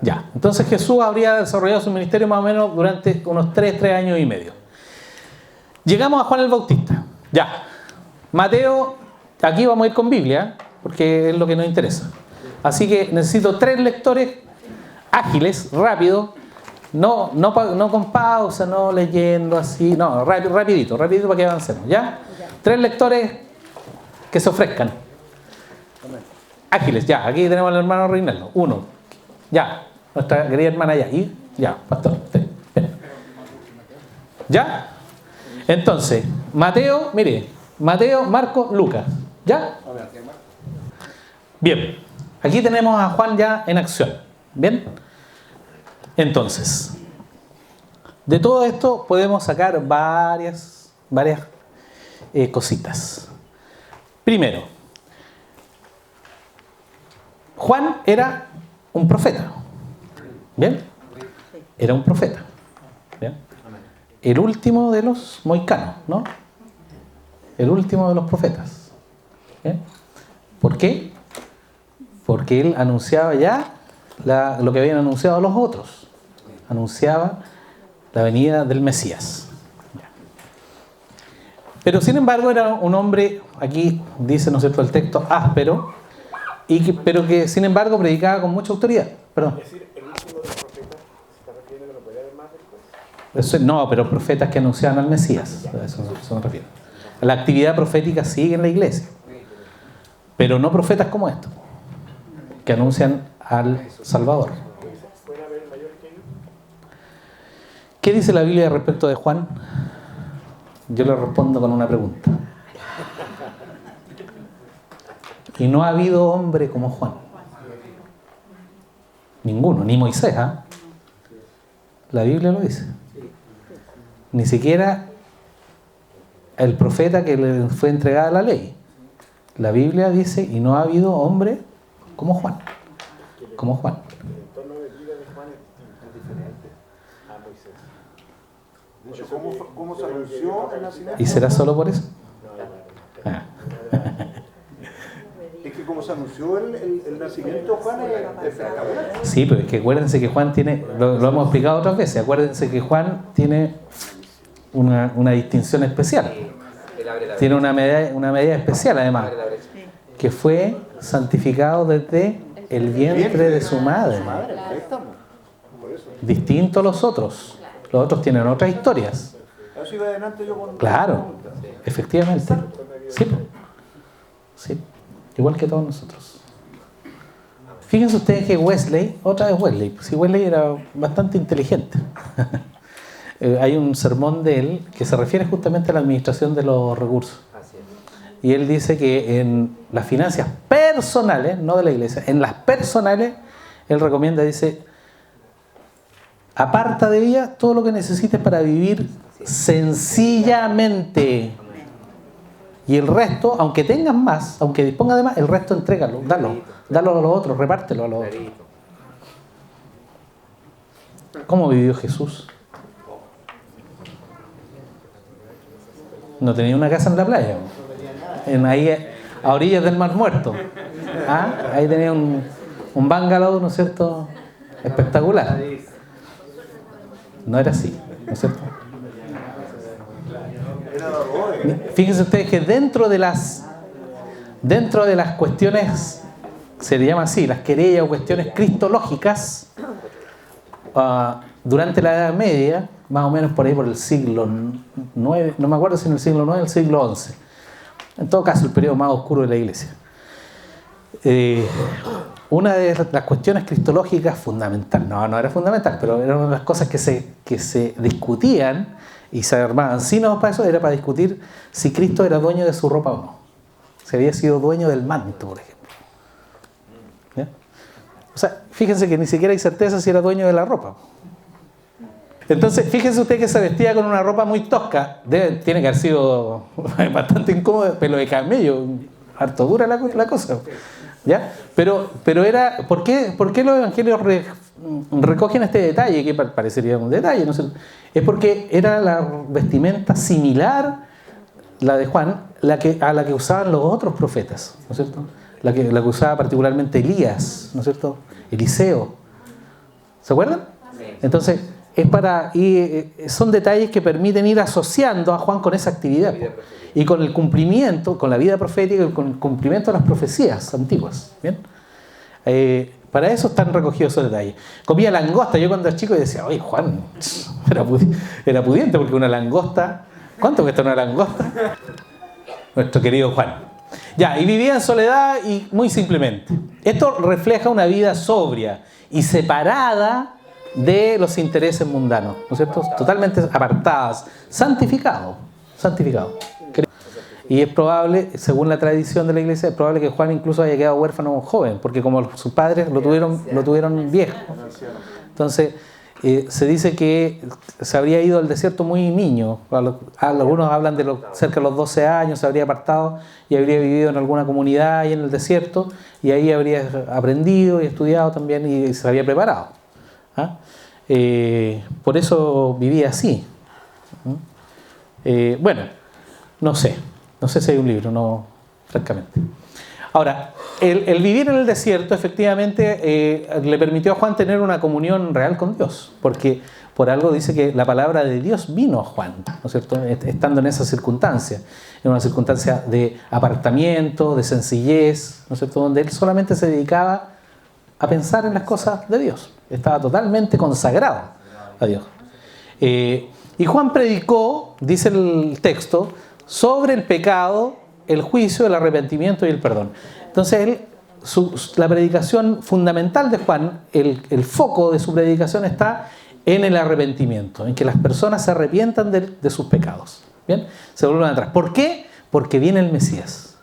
Ya, entonces Jesús habría desarrollado su ministerio más o menos durante unos 3 años y medio. Llegamos a Juan el Bautista. Ya, Mateo, aquí vamos a ir con Biblia, porque es lo que nos interesa. Así que necesito 3 lectores ágiles, rápidos, no con pausa, no leyendo así, no, rapidito para que avancemos, ¿ya? 3 lectores que se ofrezcan. Ágiles, ya, aquí tenemos al hermano Reinaldo. 1, ya, nuestra querida hermana ya, y ya, pastor, ven. ¿Ya? Entonces, Mateo, Marcos, Lucas, ¿ya? Bien, aquí tenemos a Juan ya en acción, ¿bien? Entonces, de todo esto podemos sacar varias cositas. Primero, Juan era un profeta, ¿bien? Era un profeta, ¿bien? El último de los mohicanos, ¿no? El último de los profetas, ¿bien? ¿Por qué? Porque él anunciaba ya lo que habían anunciado los otros. Anunciaba la venida del Mesías. Pero sin embargo era un hombre, aquí dice, ¿no es cierto?, el texto, áspero, pero que sin embargo predicaba con mucha autoridad. Perdón. Es decir, el último de los profetas, ¿se está refiriendo que no podría haber más después? No, pero profetas que anunciaban al Mesías, a eso me refiero. La actividad profética sigue en la iglesia, pero no profetas como estos, que anuncian al Salvador. ¿Qué dice la Biblia respecto de Juan? Yo le respondo con una pregunta. Y no ha habido hombre como Juan. Ninguno, ni Moisés, ¿eh? La Biblia lo dice. Ni siquiera el profeta que le fue entregada la ley. La Biblia dice, y no ha habido hombre como Juan. Como Juan. De hecho, ¿cómo se anunció el nacimiento? ¿Y será solo por eso? Ah. Es que como se anunció el nacimiento de Juan es espectacular. Sí, pero es que acuérdense que Juan tiene, lo hemos explicado otras veces, acuérdense que Juan tiene una distinción especial. Tiene una medida especial además, que fue santificado desde el vientre de su madre. Ahí estamos. Por eso. Distinto a los otros. Los otros tienen otras historias. Eso iba adelante yo con... Claro, efectivamente. Sí, sí, igual que todos nosotros. Fíjense ustedes que Wesley, otra vez Wesley, si Wesley era bastante inteligente. Hay un sermón de él que se refiere justamente a la administración de los recursos. Y él dice que en las finanzas personales, no de la iglesia, en las personales, él recomienda, dice, aparta de ella todo lo que necesites para vivir sencillamente. Y el resto, aunque tengas más, aunque dispongas de más, el resto entrégalo, dalo a los otros, repártelo a los otros. ¿Cómo vivió Jesús? No tenía una casa en la playa, ahí a orillas del Mar Muerto. ¿Ah? Ahí tenía un bungalow, ¿no es cierto?, espectacular. No era así, ¿no es cierto? Fíjense ustedes que dentro de las cuestiones, se le llama así, las querellas o cuestiones cristológicas, durante la Edad Media, más o menos por ahí por el siglo IX, no me acuerdo si en el siglo IX o el siglo XI, en todo caso el periodo más oscuro de la Iglesia, una de las cuestiones cristológicas fundamental, no era fundamental, pero era una de las cosas que se discutían y se armaban sínodos para eso, era para discutir si Cristo era dueño de su ropa o no, si había sido dueño del manto, por ejemplo. ¿Ya? O sea, fíjense que ni siquiera hay certeza si era dueño de la ropa. Entonces, fíjense usted que se vestía con una ropa muy tosca, tiene que haber sido bastante incómodo, pelo de camello, harto dura la cosa. ¿Ya? Pero era, ¿por qué los evangelios recogen este detalle? Que parecería un detalle, ¿no sé? Es porque era la vestimenta similar, la de Juan, a la que usaban los otros profetas, ¿no es cierto? La que usaba particularmente Elías, ¿no es cierto? Eliseo. ¿Se acuerdan? Entonces, son detalles que permiten ir asociando a Juan con esa actividad y con el cumplimiento, con la vida profética y con el cumplimiento de las profecías antiguas. ¿Bien? Para eso están recogidos esos detalles. Comía langosta. Yo cuando era chico decía, oye, Juan era pudiente porque una langosta, ¿cuánto cuesta una langosta? Nuestro querido Juan. Ya, y vivía en soledad y muy simplemente. Esto refleja una vida sobria y separada de los intereses mundanos, ¿no es cierto? Totalmente apartadas, santificado. Y es probable, según la tradición de la iglesia, es probable que Juan incluso haya quedado huérfano joven, porque como sus padres lo tuvieron viejo. Entonces, se dice que se habría ido al desierto muy niño. Algunos hablan de cerca de los 12 años, se habría apartado y habría vivido en alguna comunidad ahí en el desierto, y ahí habría aprendido y estudiado también y se había preparado. Por eso vivía así. Bueno, no sé si hay un libro, no, francamente. Ahora, el vivir en el desierto efectivamente le permitió a Juan tener una comunión real con Dios, porque por algo dice que la palabra de Dios vino a Juan, ¿no es cierto? Estando en esa circunstancia, en una circunstancia de apartamiento, de sencillez, ¿no es cierto? Donde él solamente se dedicaba a pensar en las cosas de Dios. Estaba totalmente consagrado a Dios. Y Juan predicó, dice el texto, sobre el pecado, el juicio, el arrepentimiento y el perdón. Entonces, la predicación fundamental de Juan, el foco de su predicación está en el arrepentimiento, en que las personas se arrepientan de sus pecados. ¿Bien? Se vuelven atrás. ¿Por qué? Porque viene el Mesías.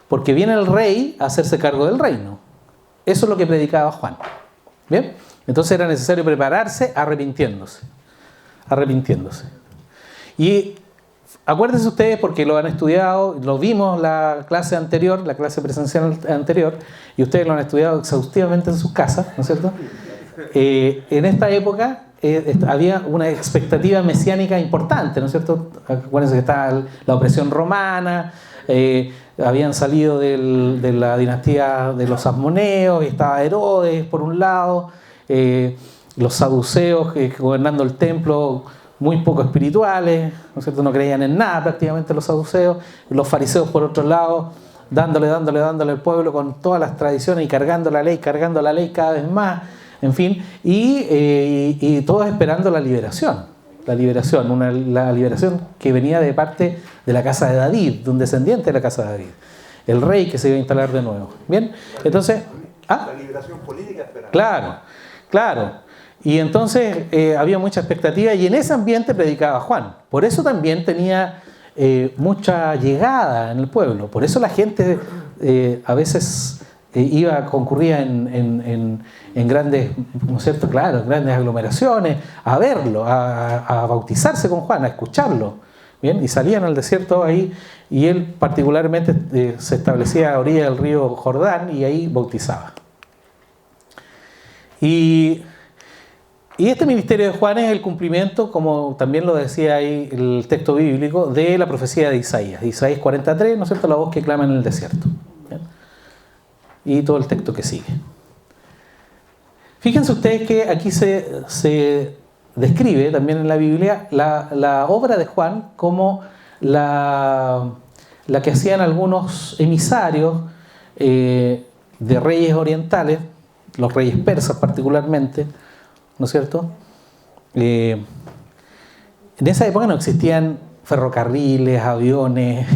Porque viene el rey a hacerse cargo del reino. Eso es lo que predicaba Juan. ¿Bien? Entonces era necesario prepararse arrepintiéndose. Y acuérdense ustedes, porque lo han estudiado, lo vimos la clase anterior, la clase presencial anterior, y ustedes lo han estudiado exhaustivamente en sus casas, ¿no es cierto? En esta época había una expectativa mesiánica importante, ¿no es cierto? Acuérdense que estaba la opresión romana, habían salido de la dinastía de los Asmoneos, y estaba Herodes por un lado, los saduceos gobernando el templo, muy poco espirituales, ¿no es cierto? No creían en nada prácticamente los saduceos, los fariseos por otro lado, dándole al pueblo con todas las tradiciones y cargando la ley cada vez más, en fin, y todos esperando la liberación que venía de parte de la casa de David, de un descendiente de la casa de David, el rey que se iba a instalar de nuevo. Bien, entonces, la liberación política esperada. Claro. Y entonces había mucha expectativa y en ese ambiente predicaba Juan. Por eso también tenía mucha llegada en el pueblo. Por eso la gente a veces concurría en grandes, ¿no es cierto? Claro, grandes aglomeraciones a verlo, a bautizarse con Juan, a escucharlo. Bien, y salían al desierto ahí y él particularmente se establecía a orilla del río Jordán y ahí bautizaba. Y este ministerio de Juan es el cumplimiento, como también lo decía ahí el texto bíblico, de la profecía de Isaías. Isaías 43, ¿no es cierto? La voz que clama en el desierto. ¿Bien? Y todo el texto que sigue. Fíjense ustedes que aquí se describe también en la Biblia la obra de Juan como la que hacían algunos emisarios de reyes orientales, los reyes persas particularmente, ¿no es cierto? En esa época no existían ferrocarriles, aviones,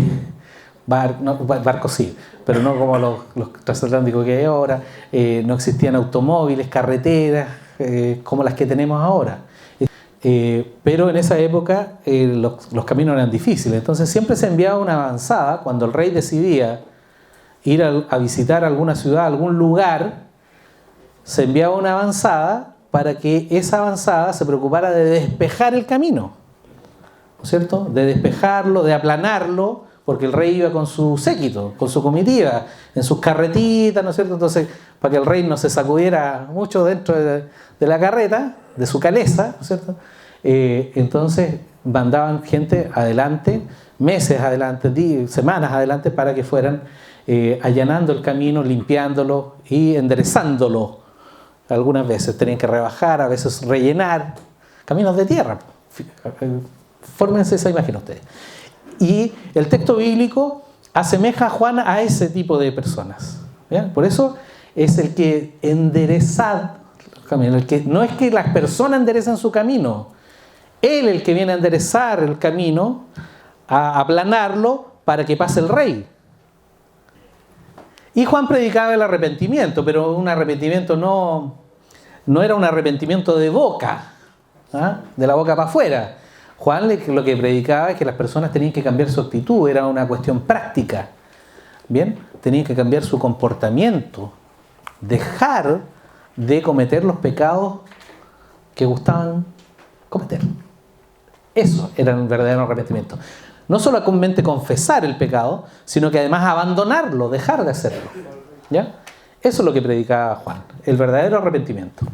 barcos sí, pero no como los transatlánticos que hay ahora, no existían automóviles, carreteras, como las que tenemos ahora. Pero en esa época los caminos eran difíciles, entonces siempre se enviaba una avanzada cuando el rey decidía ir a visitar alguna ciudad, algún lugar, se enviaba una avanzada para que esa avanzada se preocupara de despejar el camino, ¿no es cierto? De despejarlo, de aplanarlo, porque el rey iba con su séquito, con su comitiva, en sus carretitas, ¿no es cierto? Entonces, para que el rey no se sacudiera mucho dentro de la carreta, de su caleza, ¿no es cierto? Entonces mandaban gente adelante, meses adelante, semanas adelante, para que fueran allanando el camino, limpiándolo y enderezándolo. Algunas veces tenían que rebajar, a veces rellenar, caminos de tierra. Fórmense esa imagen ustedes. Y el texto bíblico asemeja a Juan a ese tipo de personas. ¿Bien? Por eso es el que endereza el camino. No es que las personas enderecen su camino, él el que viene a enderezar el camino, a aplanarlo para que pase el rey. Y Juan predicaba el arrepentimiento, pero un arrepentimiento no era un arrepentimiento de boca, ¿ah? De la boca para afuera. Juan lo que predicaba es que las personas tenían que cambiar su actitud, era una cuestión práctica. ¿Bien? Tenían que cambiar su comportamiento, dejar de cometer los pecados que gustaban cometer. Eso era un verdadero arrepentimiento. No solamente confesar el pecado, sino que además abandonarlo, dejar de hacerlo. ¿Ya? Eso es lo que predicaba Juan, el verdadero arrepentimiento.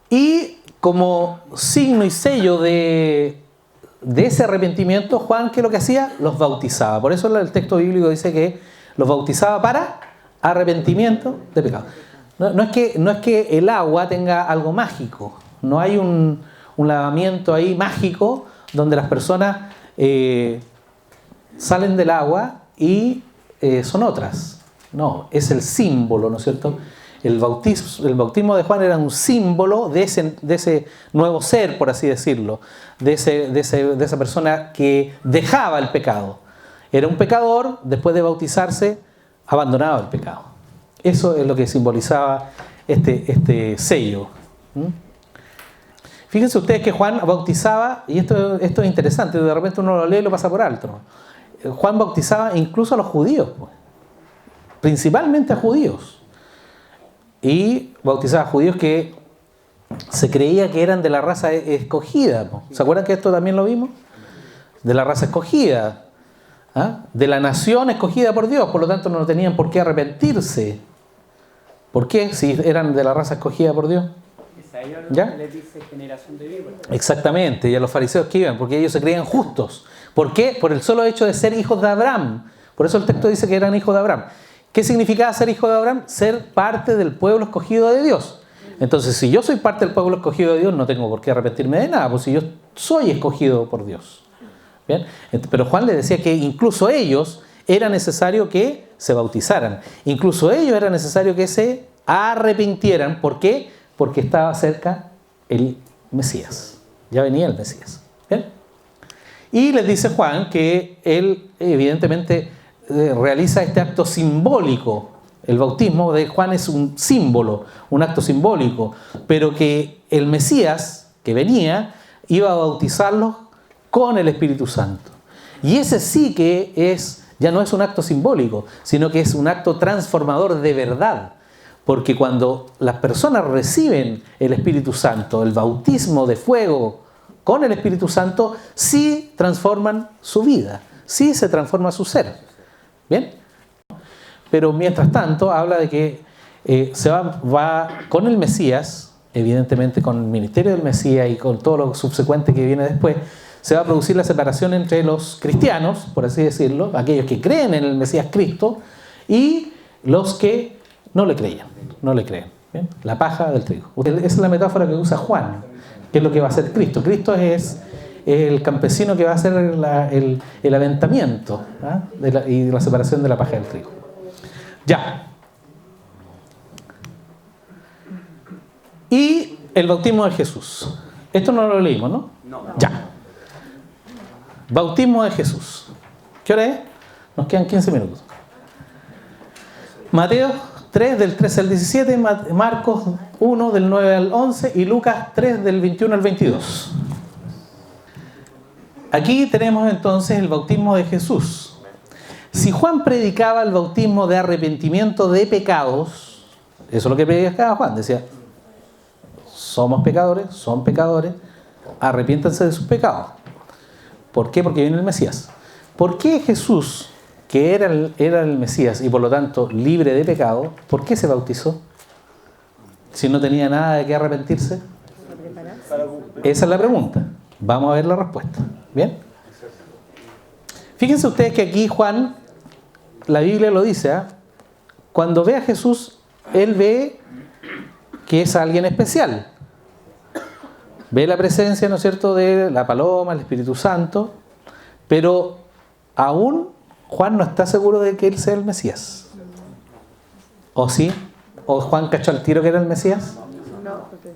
Y como signo y sello de ese arrepentimiento, Juan, ¿qué es lo que hacía? Los bautizaba. Por eso el texto bíblico dice que los bautizaba para arrepentimiento de pecado. No es que el agua tenga algo mágico. No hay un lavamiento ahí mágico donde las personas salen del agua y son otras. No, es el símbolo, ¿no es cierto? El bautismo de Juan era un símbolo de ese nuevo ser, por así decirlo, de esa persona que dejaba el pecado. Era un pecador, después de bautizarse, abandonaba el pecado. Eso es lo que simbolizaba este sello. Fíjense ustedes que Juan bautizaba, y esto es interesante, de repente uno lo lee y lo pasa por alto. Juan bautizaba incluso a los judíos, pues, principalmente a judíos. Y bautizaba a judíos que se creía que eran de la raza escogida. ¿Se acuerdan que esto también lo vimos? De la raza escogida, ¿ah? De la nación escogida por Dios, por lo tanto no tenían por qué arrepentirse. ¿Por qué? Si eran de la raza escogida por Dios. ¿Ya? Les dice generación de víboras. Exactamente, y a los fariseos que iban, porque ellos se creían justos. ¿Por qué? Por el solo hecho de ser hijos de Abraham. Por eso el texto dice que eran hijos de Abraham. ¿Qué significaba ser hijo de Abraham? Ser parte del pueblo escogido de Dios. Entonces, si yo soy parte del pueblo escogido de Dios, no tengo por qué arrepentirme de nada, pues si yo soy escogido por Dios. ¿Bien? Pero Juan le decía que incluso ellos era necesario que se bautizaran. Incluso ellos era necesario que se arrepintieran. ¿Por qué? Porque estaba cerca el Mesías. Ya venía el Mesías. ¿Bien? Y les dice Juan que él evidentemente realiza este acto simbólico. El bautismo de Juan es un símbolo, un acto simbólico, pero que el Mesías que venía iba a bautizarlos con el Espíritu Santo. Y ese sí que ya no es un acto simbólico, sino que es un acto transformador de verdad. Porque cuando las personas reciben el Espíritu Santo, el bautismo de fuego con el Espíritu Santo, sí transforman su vida, sí se transforma su ser. ¿Bien? Pero mientras tanto habla de que se va con el Mesías, evidentemente con el ministerio del Mesías y con todo lo subsecuente que viene después, se va a producir la separación entre los cristianos, por así decirlo, aquellos que creen en el Mesías Cristo, y los que no le creen. ¿Bien? La paja del trigo. Esa es la metáfora que usa Juan, que es lo que va a ser Cristo. Cristo es es el campesino que va a hacer el aventamiento, ¿ah? Y la separación de la paja del trigo. Ya. Y el bautismo de Jesús. Esto no lo leímos, ¿no? No. Ya. Bautismo de Jesús. ¿Qué hora es? Nos quedan 15 minutos. Mateo 3, del 13 al 17, Marcos 1, del 9 al 11 y Lucas 3, del 21 al 22. Aquí tenemos entonces el bautismo de Jesús. Si Juan predicaba el bautismo de arrepentimiento de pecados, eso es lo que predicaba Juan, decía, somos pecadores, son pecadores, arrepiéntanse de sus pecados. ¿Por qué? Porque viene el Mesías. ¿Por qué Jesús, que era el Mesías y por lo tanto libre de pecado, por qué se bautizó? Si no tenía nada de qué arrepentirse. Esa es la pregunta. Vamos a ver la respuesta. ¿Bien? Fíjense ustedes que aquí Juan, la Biblia lo dice, ¿eh? Cuando ve a Jesús, él ve que es alguien especial. Ve la presencia, ¿no es cierto?, de la paloma, el Espíritu Santo, pero aún Juan no está seguro de que él sea el Mesías. ¿O sí? ¿O Juan cachó al tiro que era el Mesías?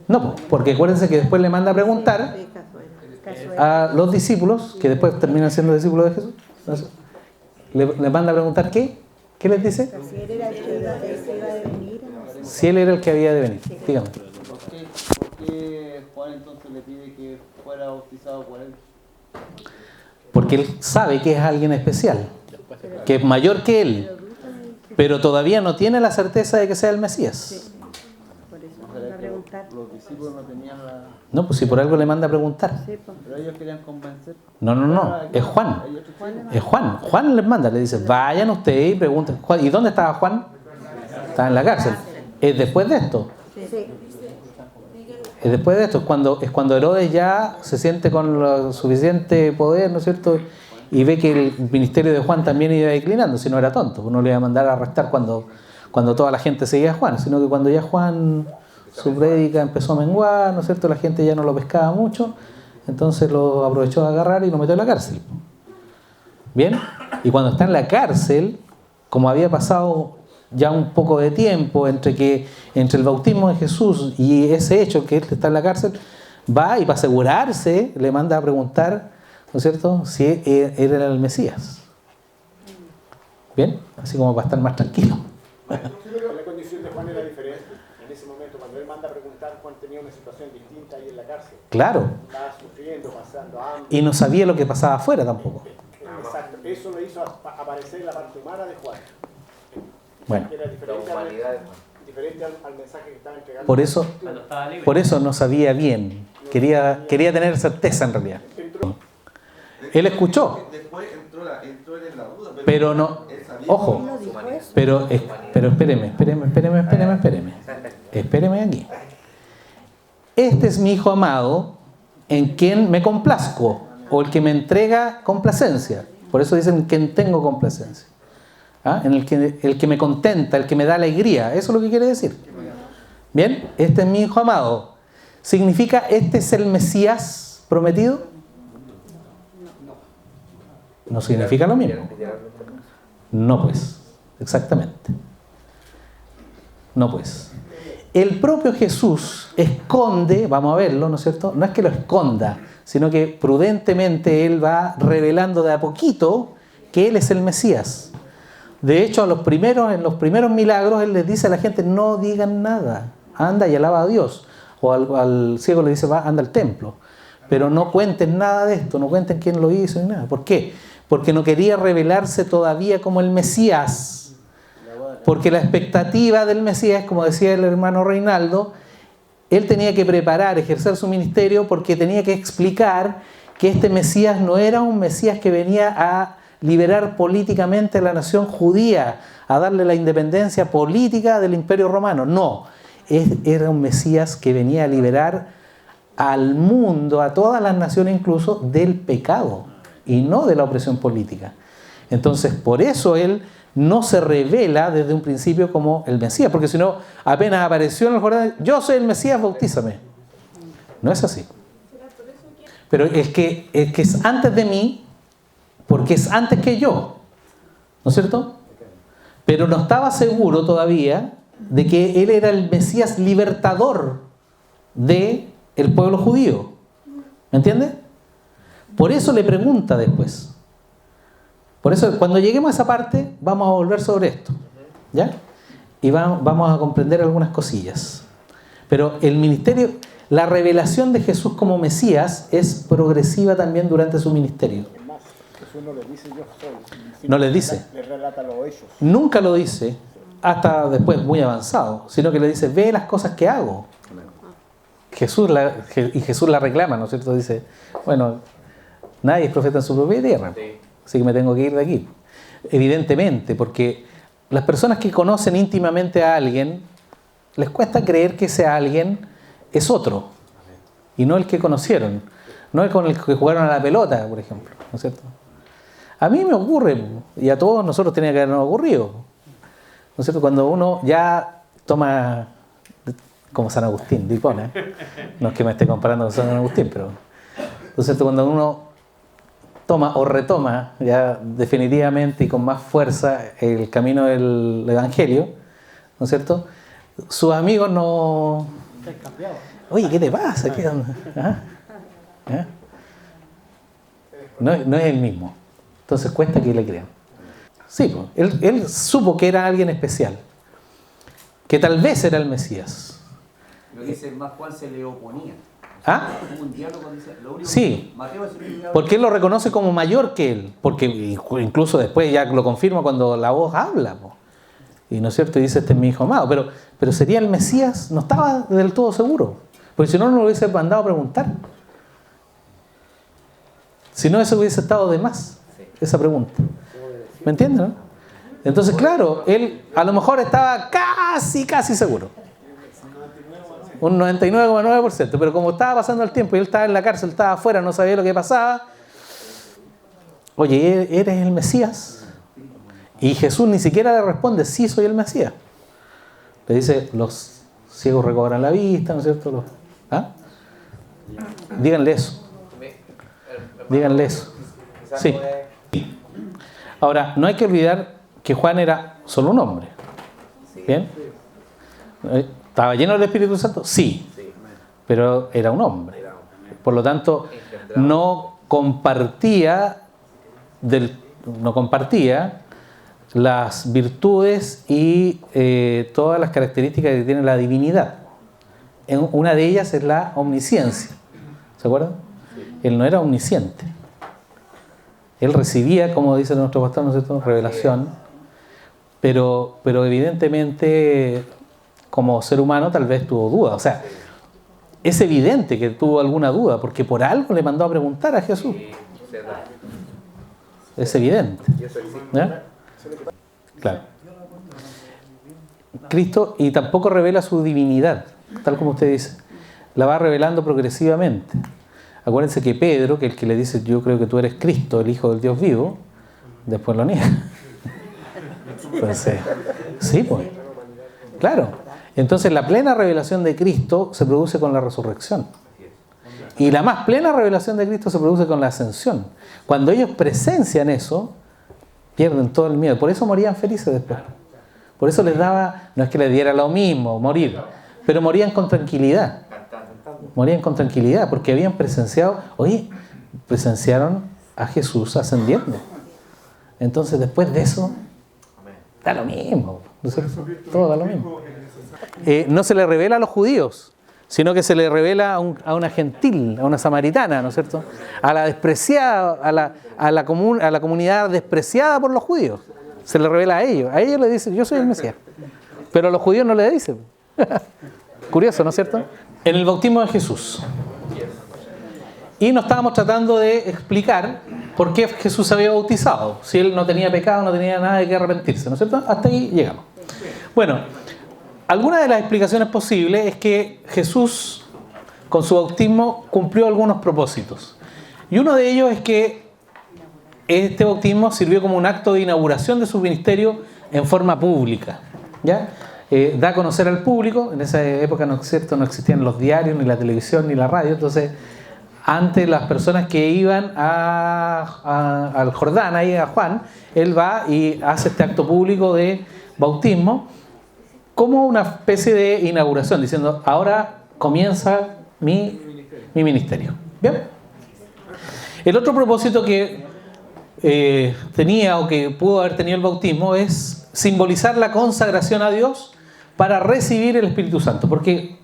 No, porque acuérdense que después le manda a preguntar a los discípulos, que después terminan siendo discípulos de Jesús. Entonces, le manda a preguntar ¿qué? ¿Qué les dice? Si él era el que iba a venir. Si él era el que había de venir. Dígame. ¿Por qué Juan entonces le pide que fuera bautizado por él? Porque él sabe que es alguien especial, que es mayor que él, pero todavía no tiene la certeza de que sea el Mesías. Por eso manda a preguntar. Los discípulos no tenían la... No, pues si por algo le manda a preguntar. Sí, pues. Pero ellos querían convencer. No, es Juan. Es Juan. Juan les manda, le dice, vayan ustedes y pregunten. ¿Y dónde estaba Juan? Estaba en la cárcel. Es después de esto. Sí. Es después de esto. Es cuando Herodes ya se siente con lo suficiente poder, ¿no es cierto? Y ve que el ministerio de Juan también iba declinando, si no era tonto. Uno le iba a mandar a arrestar cuando toda la gente seguía a Juan, sino que cuando ya Juan, su prédica empezó a menguar, ¿no es cierto? La gente ya no lo pescaba mucho, entonces lo aprovechó de agarrar y lo metió en la cárcel. ¿Bien? Y cuando está en la cárcel, como había pasado ya un poco de tiempo entre el bautismo de Jesús y ese hecho que él está en la cárcel, va y para asegurarse le manda a preguntar, ¿no es cierto?, si él era el Mesías. ¿Bien? Así como para estar más tranquilo. La condición de Juan era diferente. En ese momento, cuando él manda a preguntar, Juan tenía una situación distinta ahí en la cárcel. Claro. Estaba sufriendo, pasando hambre. Y no sabía lo que pasaba afuera tampoco. Exacto. Eso lo hizo aparecer en la parte humana de Juan. Bueno. Que era La diferente, humanidad de Juan. diferente al mensaje que estaba entregando. Por eso no sabía bien. Quería tener certeza en realidad. Él escuchó. Después entró en la duda. Pero no, ojo, pero espéreme aquí. Este es mi hijo amado, en quien me complazco, o el que me entrega complacencia. Por eso dicen en quien tengo complacencia. ¿Ah? En el que me contenta, el que me da alegría. Eso es lo que quiere decir. Bien, este es mi hijo amado. ¿Significa este es el Mesías prometido? No significa lo mismo. No, pues, exactamente. No, pues. El propio Jesús esconde, vamos a verlo, ¿no es cierto? No es que lo esconda, sino que prudentemente Él va revelando de a poquito que Él es el Mesías. De hecho, en los primeros milagros, Él les dice a la gente, no digan nada, anda y alaba a Dios. O al ciego le dice, anda al templo. Pero no cuenten nada de esto, no cuenten quién lo hizo ni nada. ¿Por qué? Porque no quería revelarse todavía como el Mesías. Porque la expectativa del Mesías, como decía el hermano Reinaldo, él tenía que preparar, ejercer su ministerio, porque tenía que explicar que este Mesías no era un Mesías que venía a liberar políticamente a la nación judía, a darle la independencia política del Imperio Romano. No, era un Mesías que venía a liberar al mundo, a todas las naciones incluso, del pecado y no de la opresión política. Entonces, por eso él no se revela desde un principio como el Mesías, porque si no, apenas apareció en el Jordán, yo soy el Mesías, bautízame. No es así. pero es que es antes de mí, porque es antes que yo, ¿no es cierto? Pero no estaba seguro todavía de que él era el Mesías libertador del pueblo judío. ¿Me entiendes? Por eso le pregunta después. Por eso, cuando lleguemos a esa parte, vamos a volver sobre esto, ¿ya? Y vamos a comprender algunas cosillas. Pero el ministerio, la revelación de Jesús como Mesías es progresiva también durante su ministerio. Es más, Jesús no les dice yo soy. No les dice. Les relata los hechos. Nunca lo dice, hasta después muy avanzado, sino que le dice, ve las cosas que hago. Jesús la reclama, ¿no es cierto? Dice, bueno, nadie es profeta en su propia tierra, así que me tengo que ir de aquí. Evidentemente, porque las personas que conocen íntimamente a alguien, les cuesta creer que ese alguien es otro, y no el que conocieron, no el con el que jugaron a la pelota, por ejemplo, ¿no es cierto? A mí me ocurre, y a todos nosotros tenía que habernos ocurrido, ¿no es cierto? Cuando uno ya toma, como San Agustín, de Hipona, no es que me esté comparando con San Agustín, pero, ¿no es cierto? Cuando uno toma o retoma ya definitivamente y con más fuerza el camino del Evangelio, ¿no es cierto? Sus amigos no... Oye, ¿qué te pasa? ¿Qué onda? ¿Ah? ¿Ah? No es el mismo. Entonces cuesta que le crean. Sí, pues, él supo que era alguien especial, que tal vez era el Mesías. Lo dice más Juan se le oponía. ¿Ah? Hubo un diálogo, dice, lo único Sí, que Mateo es el único que porque él lo reconoce como mayor que él, porque incluso después ya lo confirma cuando la voz habla, po. Y no es cierto, y dice, este es mi hijo amado, pero sería el Mesías, no estaba del todo seguro, porque si no, no lo hubiese mandado a preguntar. Si no, eso hubiese estado de más, esa pregunta. ¿Me entienden, no? Entonces, claro, él a lo mejor estaba casi seguro. Un 99,9%, pero como estaba pasando el tiempo y él estaba en la cárcel, estaba afuera, no sabía lo que pasaba. Oye, ¿eres el Mesías? Y Jesús ni siquiera le responde, sí, soy el Mesías. Le dice, los ciegos recobran la vista, ¿no es cierto? ¿Ah? Díganle eso. Díganle eso. Sí. Ahora, no hay que olvidar que Juan era solo un hombre. ¿Bien? ¿Estaba lleno del Espíritu Santo? Sí. Pero era un hombre. Por lo tanto, no compartía las virtudes y todas las características que tiene la divinidad. Una de ellas es la omnisciencia. ¿Se acuerdan? Él no era omnisciente. Él recibía, como dice nuestro pastor, ¿no es cierto?, revelación, pero evidentemente como ser humano tal vez tuvo duda. O sea, es evidente que tuvo alguna duda, porque por algo le mandó a preguntar a Jesús. Es evidente. ¿Ya? Claro. Cristo, y tampoco revela su divinidad, tal como usted dice. La va revelando progresivamente. Acuérdense que Pedro, que el que le dice, yo creo que tú eres Cristo, el Hijo del Dios vivo, después lo niega. Entonces, sí, pues. Claro. Entonces la plena revelación de Cristo se produce con la resurrección. Y la más plena revelación de Cristo se produce con la ascensión. Cuando ellos presencian eso, pierden todo el miedo. Por eso morían felices después. Por eso les daba, no es que les diera lo mismo morir, pero morían con tranquilidad. Morían con tranquilidad porque habían presenciaron a Jesús ascendiendo. Entonces después de eso, da lo mismo. Todo da lo mismo. No se le revela a los judíos, sino que se le revela a una gentil, a una samaritana, ¿no es cierto? A la despreciada, a la comunidad despreciada por los judíos. Se le revela a ellos. A ellos le dicen, yo soy el Mesías. Pero a los judíos no le dicen. Curioso, ¿no es cierto? En el bautismo de Jesús. Y nos estábamos tratando de explicar por qué Jesús se había bautizado. Si él no tenía pecado, no tenía nada de qué arrepentirse, ¿no es cierto? Hasta ahí llegamos. Bueno, alguna de las explicaciones posibles es que Jesús, con su bautismo, cumplió algunos propósitos. Y uno de ellos es que este bautismo sirvió como un acto de inauguración de su ministerio en forma pública. ¿Ya? Da a conocer al público. En esa época, ¿no es cierto?, no existían los diarios, ni la televisión, ni la radio. Entonces, ante las personas que iban al Jordán, ahí a Juan, él va y hace este acto público de bautismo como una especie de inauguración, diciendo, ahora comienza mi ministerio. ¿Bien? El otro propósito que tenía o que pudo haber tenido el bautismo es simbolizar la consagración a Dios para recibir el Espíritu Santo, porque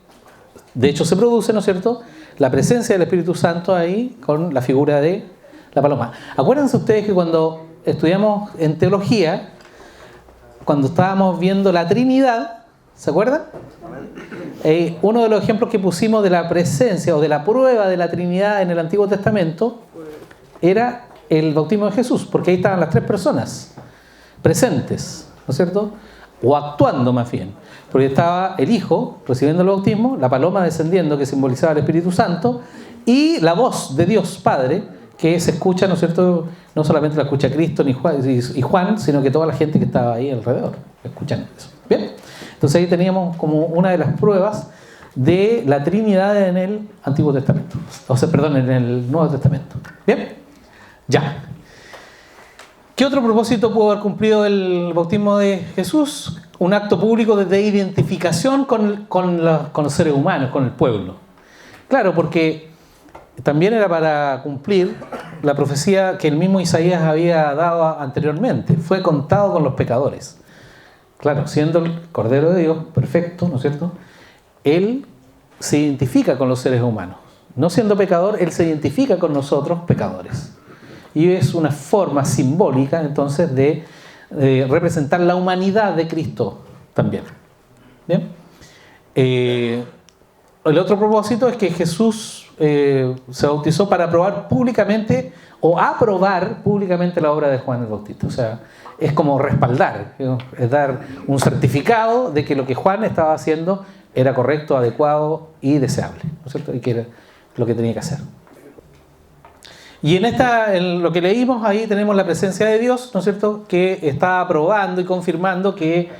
de hecho se produce, ¿no es cierto?, la presencia del Espíritu Santo ahí con la figura de la paloma. Acuérdense ustedes que cuando estudiamos en teología, cuando estábamos viendo la Trinidad, ¿se acuerdan? Uno de los ejemplos que pusimos de la presencia o de la prueba de la Trinidad en el Antiguo Testamento era el bautismo de Jesús, porque ahí estaban las tres personas presentes, ¿no es cierto?, o actuando más bien, porque estaba el Hijo recibiendo el bautismo, la paloma descendiendo que simbolizaba el Espíritu Santo y la voz de Dios Padre que se escucha, ¿no es cierto?, no solamente la escucha Cristo y Juan, sino que toda la gente que estaba ahí alrededor escuchando eso. Bien, entonces ahí teníamos como una de las pruebas de la Trinidad en el Antiguo Testamento, o sea, perdón, en el Nuevo Testamento. Bien, ya. ¿Qué otro propósito pudo haber cumplido el bautismo de Jesús? Un acto público de identificación con los seres humanos, con el pueblo. Claro, porque también era para cumplir la profecía que el mismo Isaías había dado anteriormente. Fue contado con los pecadores. Claro, siendo el Cordero de Dios perfecto, ¿no es cierto?, Él se identifica con los seres humanos. No siendo pecador, Él se identifica con nosotros, pecadores. Y es una forma simbólica, entonces, de representar la humanidad de Cristo también. ¿Bien? El otro propósito es que Jesús se bautizó para aprobar públicamente o aprobar públicamente la obra de Juan el Bautista. O sea, es como respaldar, es dar un certificado de que lo que Juan estaba haciendo era correcto, adecuado y deseable, ¿no es cierto? Y que era lo que tenía que hacer. Y en lo que leímos ahí tenemos la presencia de Dios, ¿no es cierto?, que está aprobando y confirmando que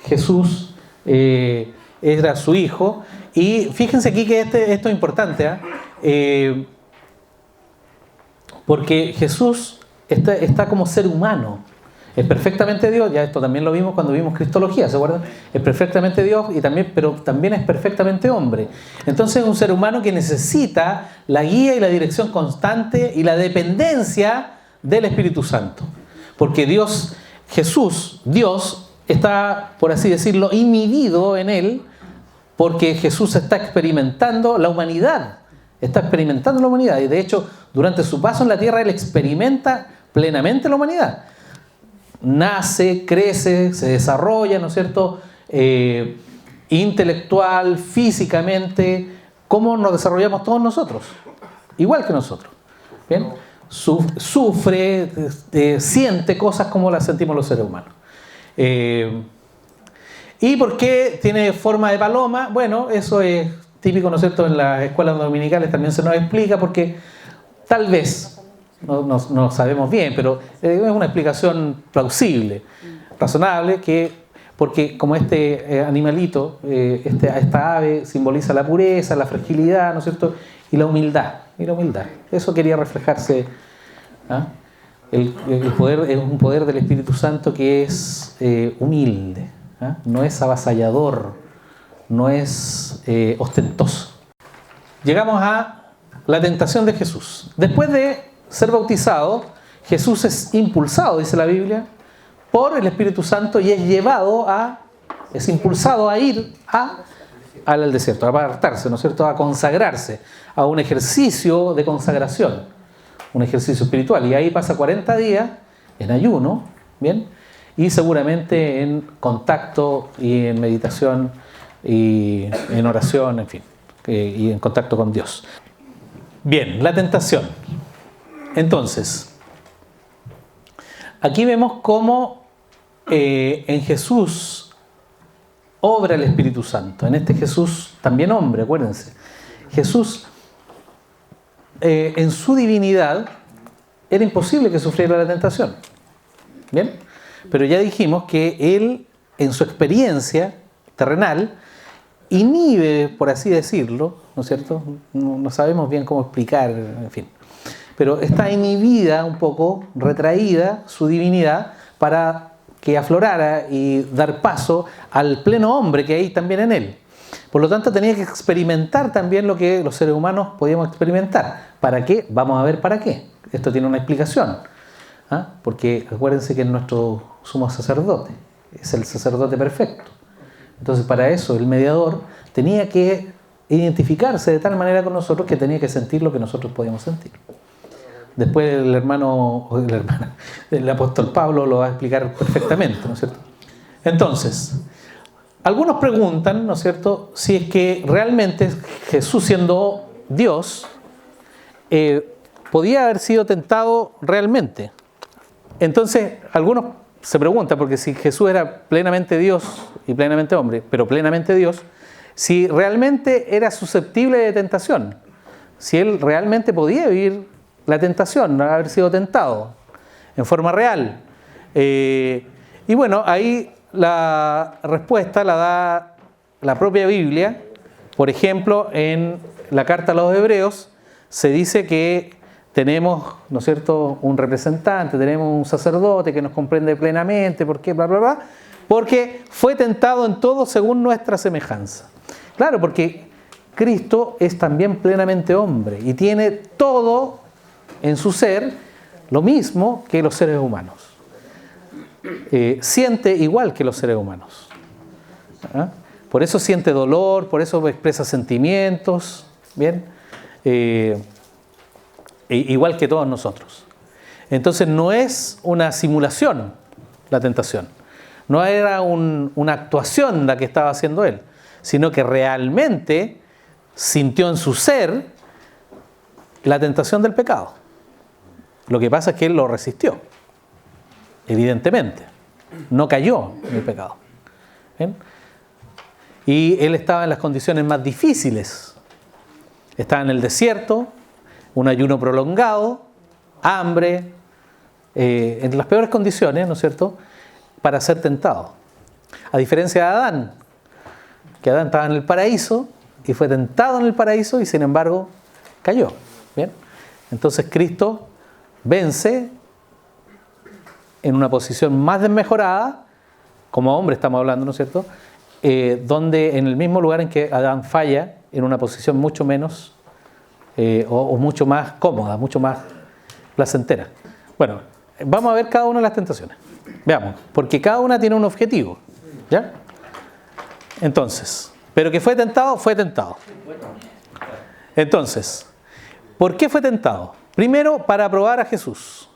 Jesús era su Hijo. Y fíjense aquí que esto es importante, porque Jesús está como ser humano. Es perfectamente Dios, ya esto también lo vimos cuando vimos Cristología, ¿se acuerdan? Es perfectamente Dios, pero también es perfectamente hombre. Entonces es un ser humano que necesita la guía y la dirección constante y la dependencia del Espíritu Santo. Porque Jesús, Dios, está, por así decirlo, inhibido en él, porque Jesús está experimentando la humanidad. Está experimentando la humanidad. Y de hecho, durante su paso en la tierra, él experimenta plenamente la humanidad. Nace, crece, se desarrolla, ¿no es cierto?, intelectual, físicamente, como nos desarrollamos todos nosotros, igual que nosotros. ¿Bien? Sufre, siente cosas como las sentimos los seres humanos. ¿Y por qué tiene forma de paloma? Bueno, eso es típico, ¿no es cierto?, en las escuelas dominicales también se nos explica, porque tal vez... No sabemos bien, pero es una explicación plausible, razonable, porque como este animalito, esta ave simboliza la pureza, la fragilidad, ¿no es cierto?, y la humildad. Eso quería reflejarse. El poder es un poder del Espíritu Santo que es humilde, no es avasallador, no es ostentoso. Llegamos a la tentación de Jesús. Después de ser bautizado, Jesús es impulsado, dice la Biblia, por el Espíritu Santo y es impulsado a ir al desierto, a apartarse, ¿no es cierto?, a consagrarse, a un ejercicio de consagración, un ejercicio espiritual. Y ahí pasa 40 días en ayuno, ¿bien?, y seguramente en contacto y en meditación y en oración, en fin, y en contacto con Dios. Bien, la tentación. Entonces, aquí vemos cómo en Jesús obra el Espíritu Santo. En este Jesús, también hombre, acuérdense. Jesús, en su divinidad, era imposible que sufriera la tentación. ¿Bien? Pero ya dijimos que Él, en su experiencia terrenal, inhibe, por así decirlo, ¿no es cierto? No sabemos bien cómo explicar, en fin. Pero está inhibida un poco, retraída su divinidad para que aflorara y dar paso al pleno hombre que hay también en él. Por lo tanto, tenía que experimentar también lo que los seres humanos podíamos experimentar. ¿Para qué? Vamos a ver para qué. Esto tiene una explicación. Porque acuérdense que es nuestro sumo sacerdote, es el sacerdote perfecto. Entonces, para eso el mediador tenía que identificarse de tal manera con nosotros que tenía que sentir lo que nosotros podíamos sentir. Después el apóstol Pablo lo va a explicar perfectamente, ¿no es cierto? Entonces, algunos preguntan, ¿no es cierto?, si es que realmente Jesús, siendo Dios, podía haber sido tentado realmente. Entonces, algunos se preguntan, porque si Jesús era plenamente Dios y plenamente hombre, pero plenamente Dios, si realmente era susceptible de tentación, si él realmente podía vivir la tentación, haber sido tentado en forma real. Y bueno, ahí la respuesta la da la propia Biblia. Por ejemplo, en la carta a los Hebreos se dice que tenemos, ¿no es cierto?, un representante, tenemos un sacerdote que nos comprende plenamente. ¿Por qué? Bla, bla, bla. Porque fue tentado en todo según nuestra semejanza. Claro, porque Cristo es también plenamente hombre y tiene todo en su ser lo mismo que los seres humanos. Siente igual que los seres humanos. Por eso siente dolor, por eso expresa sentimientos, ¿bien? Igual que todos nosotros. Entonces no es una simulación la tentación, no era una actuación la que estaba haciendo él, sino que realmente sintió en su ser la tentación del pecado. Lo que pasa es que él lo resistió, evidentemente, no cayó en el pecado. ¿Bien? Y él estaba en las condiciones más difíciles, estaba en el desierto, un ayuno prolongado, hambre, en las peores condiciones, ¿no es cierto?, para ser tentado. A diferencia de Adán, que Adán estaba en el paraíso y fue tentado en el paraíso y sin embargo cayó. ¿Bien? Entonces Cristo vence en una posición más desmejorada, como hombre estamos hablando, ¿no es cierto?, donde en el mismo lugar en que Adán falla, en una posición mucho menos o mucho más cómoda, mucho más placentera. Bueno, vamos a ver cada una de las tentaciones. Veamos, porque cada una tiene un objetivo. ¿Ya? Entonces, pero que fue tentado, fue tentado. Entonces, ¿por qué fue tentado? Primero, para probar a Jesús.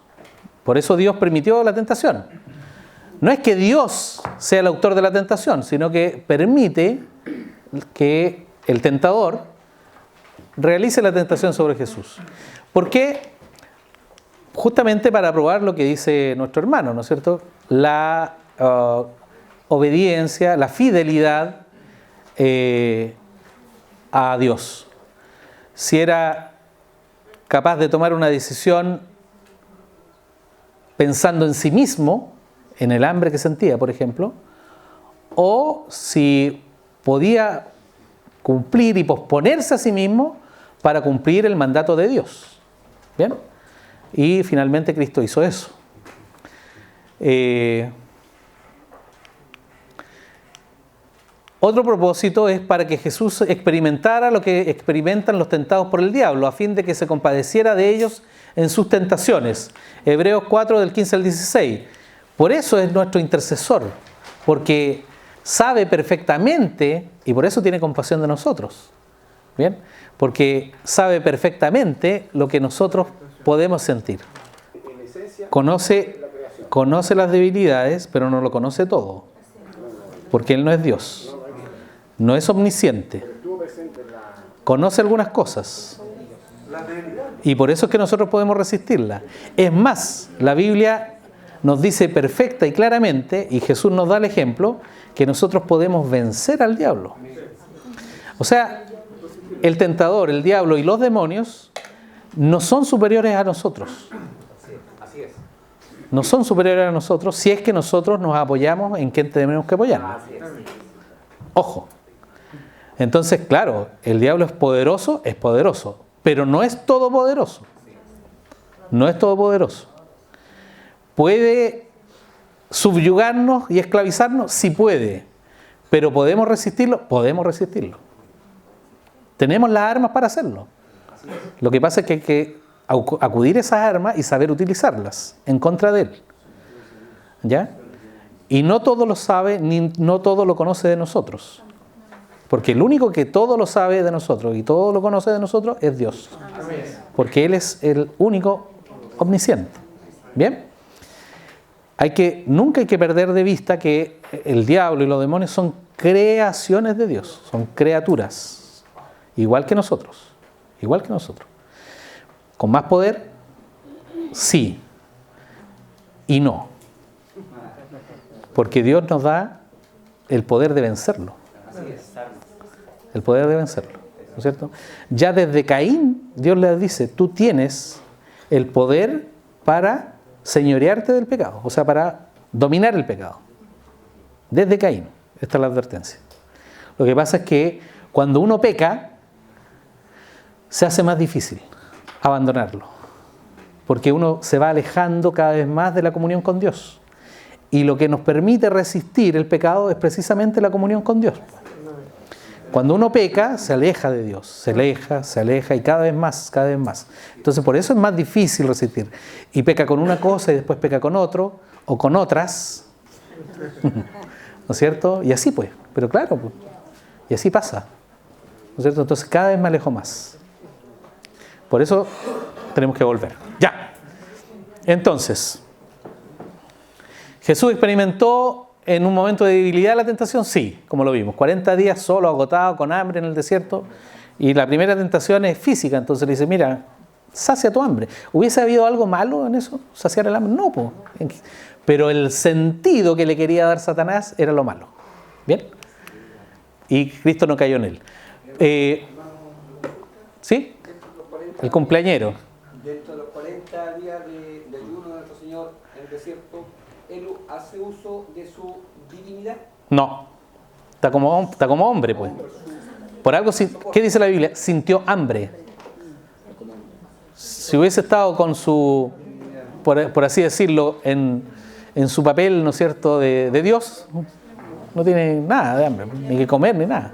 Por eso Dios permitió la tentación. No es que Dios sea el autor de la tentación, sino que permite que el tentador realice la tentación sobre Jesús. ¿Por qué? Justamente para probar lo que dice nuestro hermano, ¿no es cierto? La obediencia, la fidelidad a Dios. Si era capaz de tomar una decisión pensando en sí mismo, en el hambre que sentía, por ejemplo, o si podía cumplir y posponerse a sí mismo para cumplir el mandato de Dios. ¿Bien? Y finalmente Cristo hizo eso. Otro propósito es para que Jesús experimentara lo que experimentan los tentados por el diablo, a fin de que se compadeciera de ellos en sus tentaciones. Hebreos 4, del 15 al 16. Por eso es nuestro intercesor, porque sabe perfectamente, y por eso tiene compasión de nosotros. ¿Bien? Porque sabe perfectamente lo que nosotros podemos sentir. Conoce las debilidades, pero no lo conoce todo. Porque Él no es Dios. No es omnisciente. Conoce algunas cosas. Y por eso es que nosotros podemos resistirla. Es más, la Biblia nos dice perfecta y claramente, y Jesús nos da el ejemplo, que nosotros podemos vencer al diablo. O sea, el tentador, el diablo y los demonios no son superiores a nosotros. Así es. No son superiores a nosotros si es que nosotros nos apoyamos en quien tenemos que apoyarnos. Así es. Ojo. Entonces, claro, el diablo es poderoso, pero no es todopoderoso. No es todopoderoso. ¿Puede subyugarnos y esclavizarnos? Sí puede. ¿Pero podemos resistirlo? Podemos resistirlo. Tenemos las armas para hacerlo. Lo que pasa es que hay que acudir a esas armas y saber utilizarlas en contra de él. ¿Ya? Y no todo lo sabe, ni no todo lo conoce de nosotros. Porque el único que todo lo sabe de nosotros y todo lo conoce de nosotros es Dios. Porque Él es el único omnisciente. ¿Bien? Nunca hay que perder de vista que el diablo y los demonios son creaciones de Dios. Son criaturas. Igual que nosotros. Igual que nosotros. ¿Con más poder? Sí. Y no. Porque Dios nos da el poder de vencerlo. El poder de vencerlo, ¿no es cierto? Ya desde Caín, Dios le dice, tú tienes el poder para señorearte del pecado, o sea, para dominar el pecado. Desde Caín, esta es la advertencia. Lo que pasa es que cuando uno peca, se hace más difícil abandonarlo, porque uno se va alejando cada vez más de la comunión con Dios. Y lo que nos permite resistir el pecado es precisamente la comunión con Dios. Cuando uno peca, se aleja de Dios, se aleja y cada vez más. Entonces por eso es más difícil resistir. Y peca con una cosa y después peca con otro o con otras. ¿No es cierto? Y así pues, pero claro, pues, y así pasa. ¿No es cierto? Entonces cada vez me alejo más. Por eso tenemos que volver. Ya. Entonces, ¿Jesús experimentó en un momento de debilidad la tentación? Sí, como lo vimos. 40 días solo, agotado, con hambre en el desierto. Y la primera tentación es física. Entonces le dice, mira, sacia tu hambre. ¿Hubiese habido algo malo en eso? ¿Saciar el hambre? No, po. Pero el sentido que le quería dar Satanás era lo malo. ¿Bien? Y Cristo no cayó en él. ¿Sí? El cumpleañero. Dentro de los 40 días de ayuno de nuestro Señor en el desierto, ¿Él hace uso de su divinidad? No. Está como hombre, pues. Por algo, ¿qué dice la Biblia? Sintió hambre. Si hubiese estado con su, por así decirlo, en su papel, ¿no es cierto?, de Dios, no tiene nada de hambre, ni que comer, ni nada.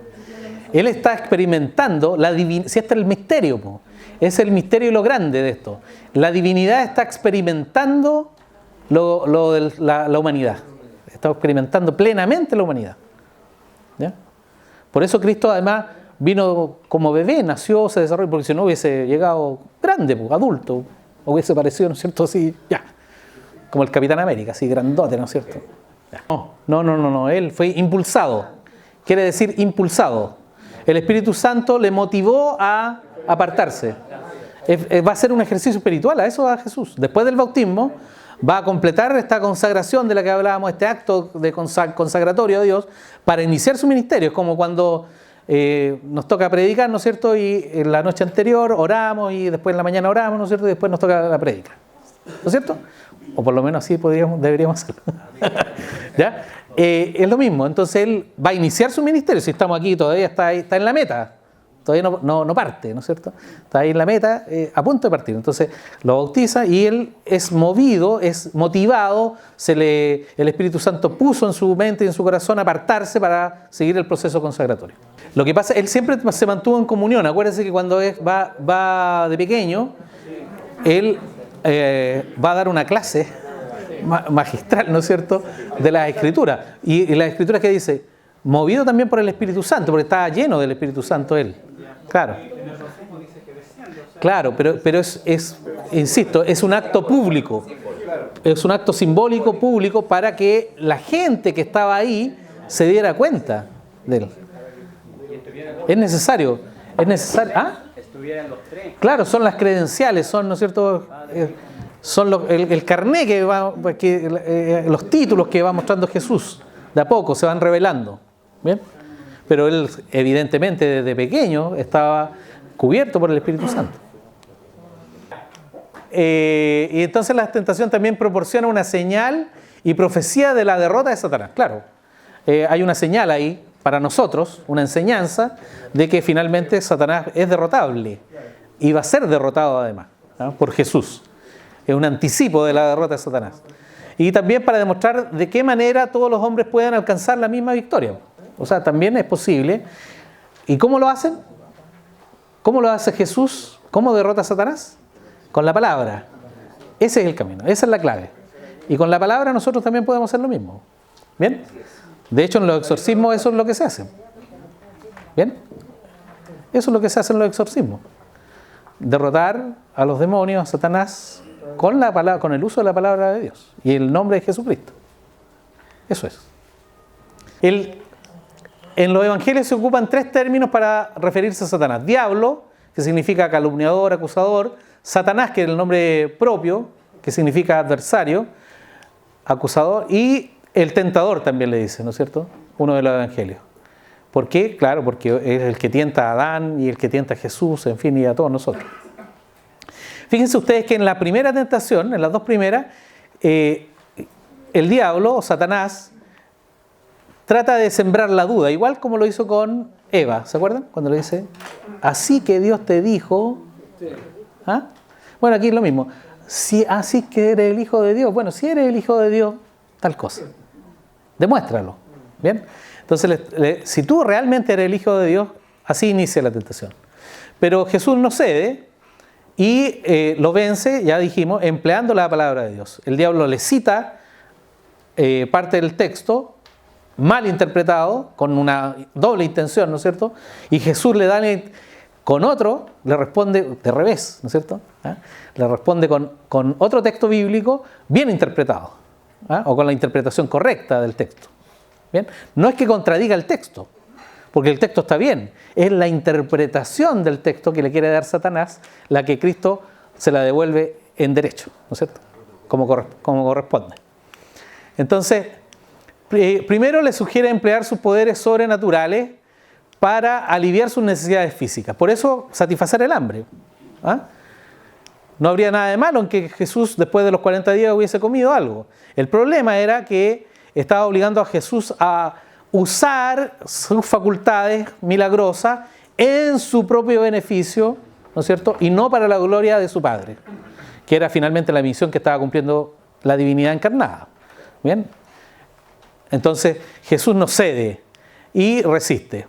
Él está experimentando la divinidad. Si este es el misterio, pues. Es el misterio y lo grande de esto. La divinidad está experimentando lo de la humanidad. Está experimentando plenamente la humanidad. ¿Ya? Por eso Cristo además vino como bebé, nació, se desarrolló, porque si no hubiese llegado grande, adulto, hubiese parecido, ¿no es cierto?, así, ya, como el Capitán América, así grandote, ¿no es cierto? Ya. No, él fue impulsado, quiere decir impulsado. El Espíritu Santo le motivó a apartarse. Va a ser un ejercicio espiritual, a eso va Jesús. Después del bautismo, va a completar esta consagración de la que hablábamos, este acto de consagratorio a Dios, para iniciar su ministerio. Es como cuando nos toca predicar, ¿no es cierto? Y en la noche anterior oramos y después en la mañana oramos, ¿no es cierto? Y después nos toca la prédica, ¿no es cierto? O por lo menos así deberíamos hacerlo. ¿Ya? Es lo mismo, entonces él va a iniciar su ministerio. Si estamos aquí, todavía está en la meta. Todavía no parte, ¿no es cierto? Está ahí en la meta, a punto de partir. Entonces lo bautiza y él es movido, es motivado. El Espíritu Santo puso en su mente y en su corazón apartarse para seguir el proceso consagratorio. Lo que pasa, él siempre se mantuvo en comunión. Acuérdense que cuando va de pequeño, él va a dar una clase magistral, ¿no es cierto?, de las Escrituras. Y las Escrituras que dice, movido también por el Espíritu Santo, porque estaba lleno del Espíritu Santo él. Claro, pero insisto, es un acto público, es un acto simbólico público para que la gente que estaba ahí se diera cuenta de él. Es necesario. ¿Ah? Estuvieran los tres. Claro, son las credenciales, son, ¿no es cierto?, son el carné los títulos que va mostrando Jesús. De a poco se van revelando. ¿Bien? Pero él, evidentemente, desde pequeño estaba cubierto por el Espíritu Santo. Y entonces la tentación también proporciona una señal y profecía de la derrota de Satanás. Claro, hay una señal ahí para nosotros una enseñanza de que finalmente Satanás es derrotable y va a ser derrotado además, ¿no? Por Jesús. Es un anticipo de la derrota de Satanás. Y también para demostrar de qué manera todos los hombres pueden alcanzar la misma victoria. O sea, también es posible. ¿Y cómo lo hacen? ¿Cómo lo hace Jesús? ¿Cómo derrota a Satanás? Con la palabra. Ese es el camino, esa es la clave. Y con la palabra nosotros también podemos hacer lo mismo. ¿Bien? De hecho, en los exorcismos eso es lo que se hace. ¿Bien? Eso es lo que se hace en los exorcismos. Derrotar a los demonios, a Satanás, con la palabra, con el uso de la palabra de Dios y el nombre de Jesucristo. Eso es. En los evangelios se ocupan 3 términos para referirse a Satanás. Diablo, que significa calumniador, acusador. Satanás, que es el nombre propio, que significa adversario, acusador. Y el tentador también le dice, ¿no es cierto? Uno de los evangelios. ¿Por qué? Claro, porque es el que tienta a Adán y el que tienta a Jesús, en fin, y a todos nosotros. Fíjense ustedes que en la primera tentación, en las 2 primeras, el diablo, o Satanás, trata de sembrar la duda, igual como lo hizo con Eva, ¿se acuerdan? Cuando le dice, así que Dios te dijo... ¿Ah? Bueno, aquí es lo mismo. Si así que eres el Hijo de Dios, bueno, si eres el Hijo de Dios, tal cosa. Demuéstralo. ¿Bien? Entonces, si tú realmente eres el Hijo de Dios, así inicia la tentación. Pero Jesús no cede y lo vence, ya dijimos, empleando la palabra de Dios. El diablo le cita parte del texto, mal interpretado, con una doble intención, ¿no es cierto? Y Jesús le da, con otro, le responde de revés, ¿no es cierto? ¿Ah? Le responde con otro texto bíblico bien interpretado, ¿ah? O con la interpretación correcta del texto. ¿Bien? No es que contradiga el texto, porque el texto está bien, es la interpretación del texto que le quiere dar Satanás, la que Cristo se la devuelve en derecho, ¿no es cierto? Como corresponde. Entonces, primero le sugiere emplear sus poderes sobrenaturales para aliviar sus necesidades físicas. Por eso, satisfacer el hambre. ¿Ah? No habría nada de malo en que Jesús, después de los 40 días, hubiese comido algo. El problema era que estaba obligando a Jesús a usar sus facultades milagrosas en su propio beneficio, ¿no es cierto? Y no para la gloria de su Padre, que era finalmente la misión que estaba cumpliendo la divinidad encarnada. ¿Bien? Entonces Jesús no cede y resiste.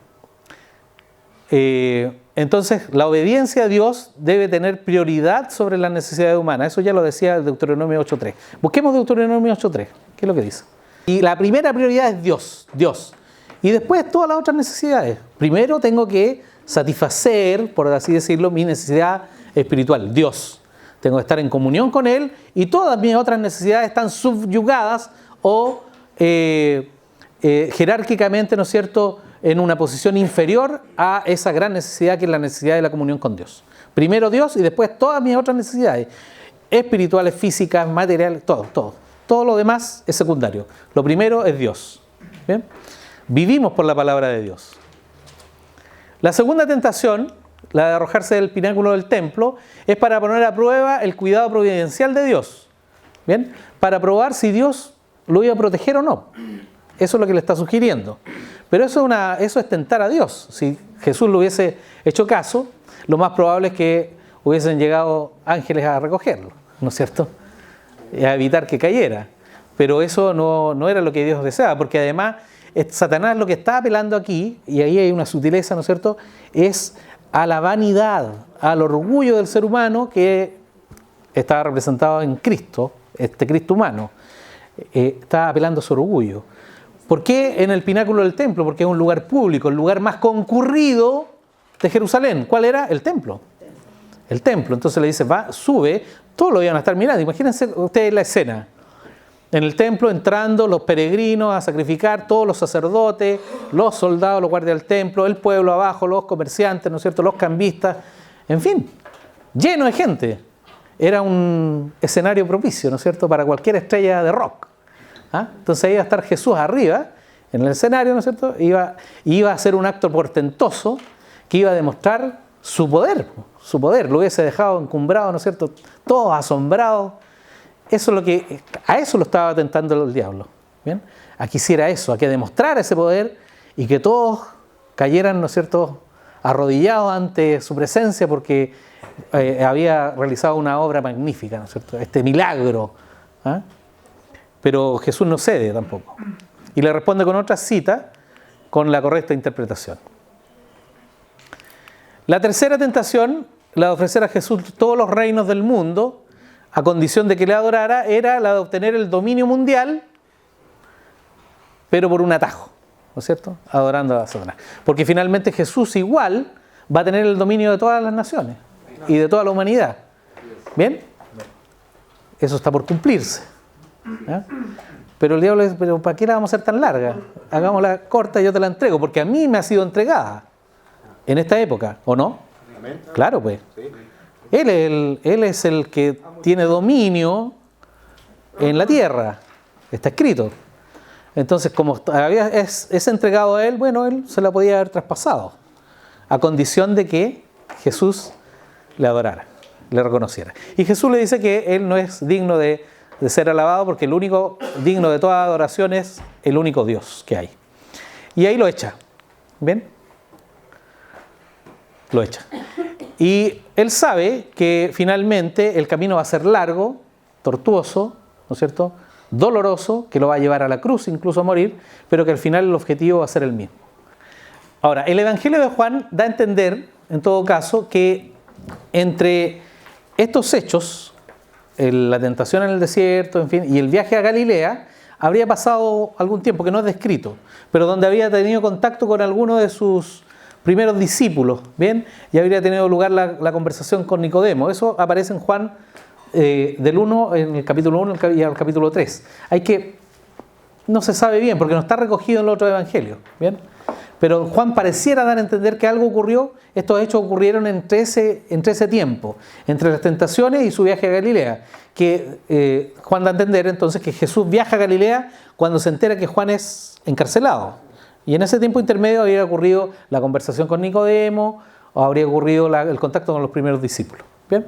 Entonces la obediencia a Dios debe tener prioridad sobre las necesidades humanas. Eso ya lo decía el Deuteronomio 8.3. Busquemos Deuteronomio 8.3. ¿Qué es lo que dice? Y la primera prioridad es Dios. Y después todas las otras necesidades. Primero tengo que satisfacer, por así decirlo, mi necesidad espiritual, Dios. Tengo que estar en comunión con Él y todas mis otras necesidades están subyugadas o jerárquicamente, ¿no es cierto?, en una posición inferior a esa gran necesidad que es la necesidad de la comunión con Dios. Primero Dios y después todas mis otras necesidades, espirituales, físicas, materiales, todo. Todo lo demás es secundario. Lo primero es Dios. ¿Bien? Vivimos por la palabra de Dios. La segunda tentación, la de arrojarse del pináculo del templo, es para poner a prueba el cuidado providencial de Dios. ¿Bien? Para probar si Dios lo iba a proteger o no. Eso es lo que le está sugiriendo. Pero eso es tentar a Dios. Si Jesús le hubiese hecho caso, lo más probable es que hubiesen llegado ángeles a recogerlo, ¿no es cierto? Y a evitar que cayera. Pero eso no era lo que Dios deseaba, porque además Satanás lo que está apelando aquí, y ahí hay una sutileza, ¿no es cierto?, es a la vanidad, al orgullo del ser humano que está representado en Cristo, este Cristo humano. Está apelando a su orgullo. ¿Por qué en el pináculo del templo? Porque es un lugar público, el lugar más concurrido de Jerusalén. ¿Cuál era? El templo. El templo. Entonces le dice, sube, todos lo iban a estar mirando. Imagínense ustedes la escena. En el templo entrando los peregrinos a sacrificar, todos los sacerdotes, los soldados, los guardias del templo, el pueblo abajo, los comerciantes, ¿no es cierto?, los cambistas, en fin, lleno de gente. Era un escenario propicio, ¿no es cierto?, para cualquier estrella de rock. ¿Ah? Entonces ahí iba a estar Jesús arriba, en el escenario, ¿no es cierto?, iba a hacer un acto portentoso que iba a demostrar su poder, lo hubiese dejado encumbrado, ¿no es cierto?, todos asombrados. A eso lo estaba tentando el diablo. ¿Bien? A que hiciera eso, a que demostrara ese poder y que todos cayeran, ¿no es cierto?, arrodillados ante su presencia porque había realizado una obra magnífica, ¿no es cierto?, este milagro. ¿Ah? Pero Jesús no cede tampoco. Y le responde con otra cita con la correcta interpretación. La tercera tentación, la de ofrecer a Jesús todos los reinos del mundo, a condición de que le adorara, era la de obtener el dominio mundial, pero por un atajo, ¿no es cierto?, adorando a Satanás. Porque finalmente Jesús igual va a tener el dominio de todas las naciones y de toda la humanidad. ¿Bien? Eso está por cumplirse. ¿Ya? Pero el diablo dice, pero ¿para qué la vamos a hacer tan larga? Hagámosla corta y yo te la entrego, porque a mí me ha sido entregada en esta época, ¿o no? Claro, pues. Él es el que tiene dominio en la tierra. Está escrito. Entonces, como todavía es entregado a él, bueno, él se la podía haber traspasado, a condición de que Jesús le adorara, le reconociera. Y Jesús le dice que él no es digno de ser alabado, porque el único digno de toda adoración es el único Dios que hay. Y ahí lo echa. ¿Ven? Lo echa. Y él sabe que finalmente el camino va a ser largo, tortuoso, ¿no es cierto?, doloroso, que lo va a llevar a la cruz, incluso a morir, pero que al final el objetivo va a ser el mismo. Ahora, el Evangelio de Juan da a entender, en todo caso, que entre estos hechos, la tentación en el desierto, en fin, y el viaje a Galilea, habría pasado algún tiempo, que no es descrito, pero donde había tenido contacto con alguno de sus primeros discípulos, ¿bien? Y habría tenido lugar la conversación con Nicodemo. Eso aparece en Juan del 1, en el capítulo 1 y al capítulo 3. No se sabe bien, porque no está recogido en los otros evangelios, ¿bien? Pero Juan pareciera dar a entender que algo ocurrió. Estos hechos ocurrieron entre ese tiempo, entre las tentaciones y su viaje a Galilea. Que Juan da a entender entonces que Jesús viaja a Galilea cuando se entera que Juan es encarcelado. Y en ese tiempo intermedio habría ocurrido la conversación con Nicodemo, o habría ocurrido el contacto con los primeros discípulos. ¿Bien?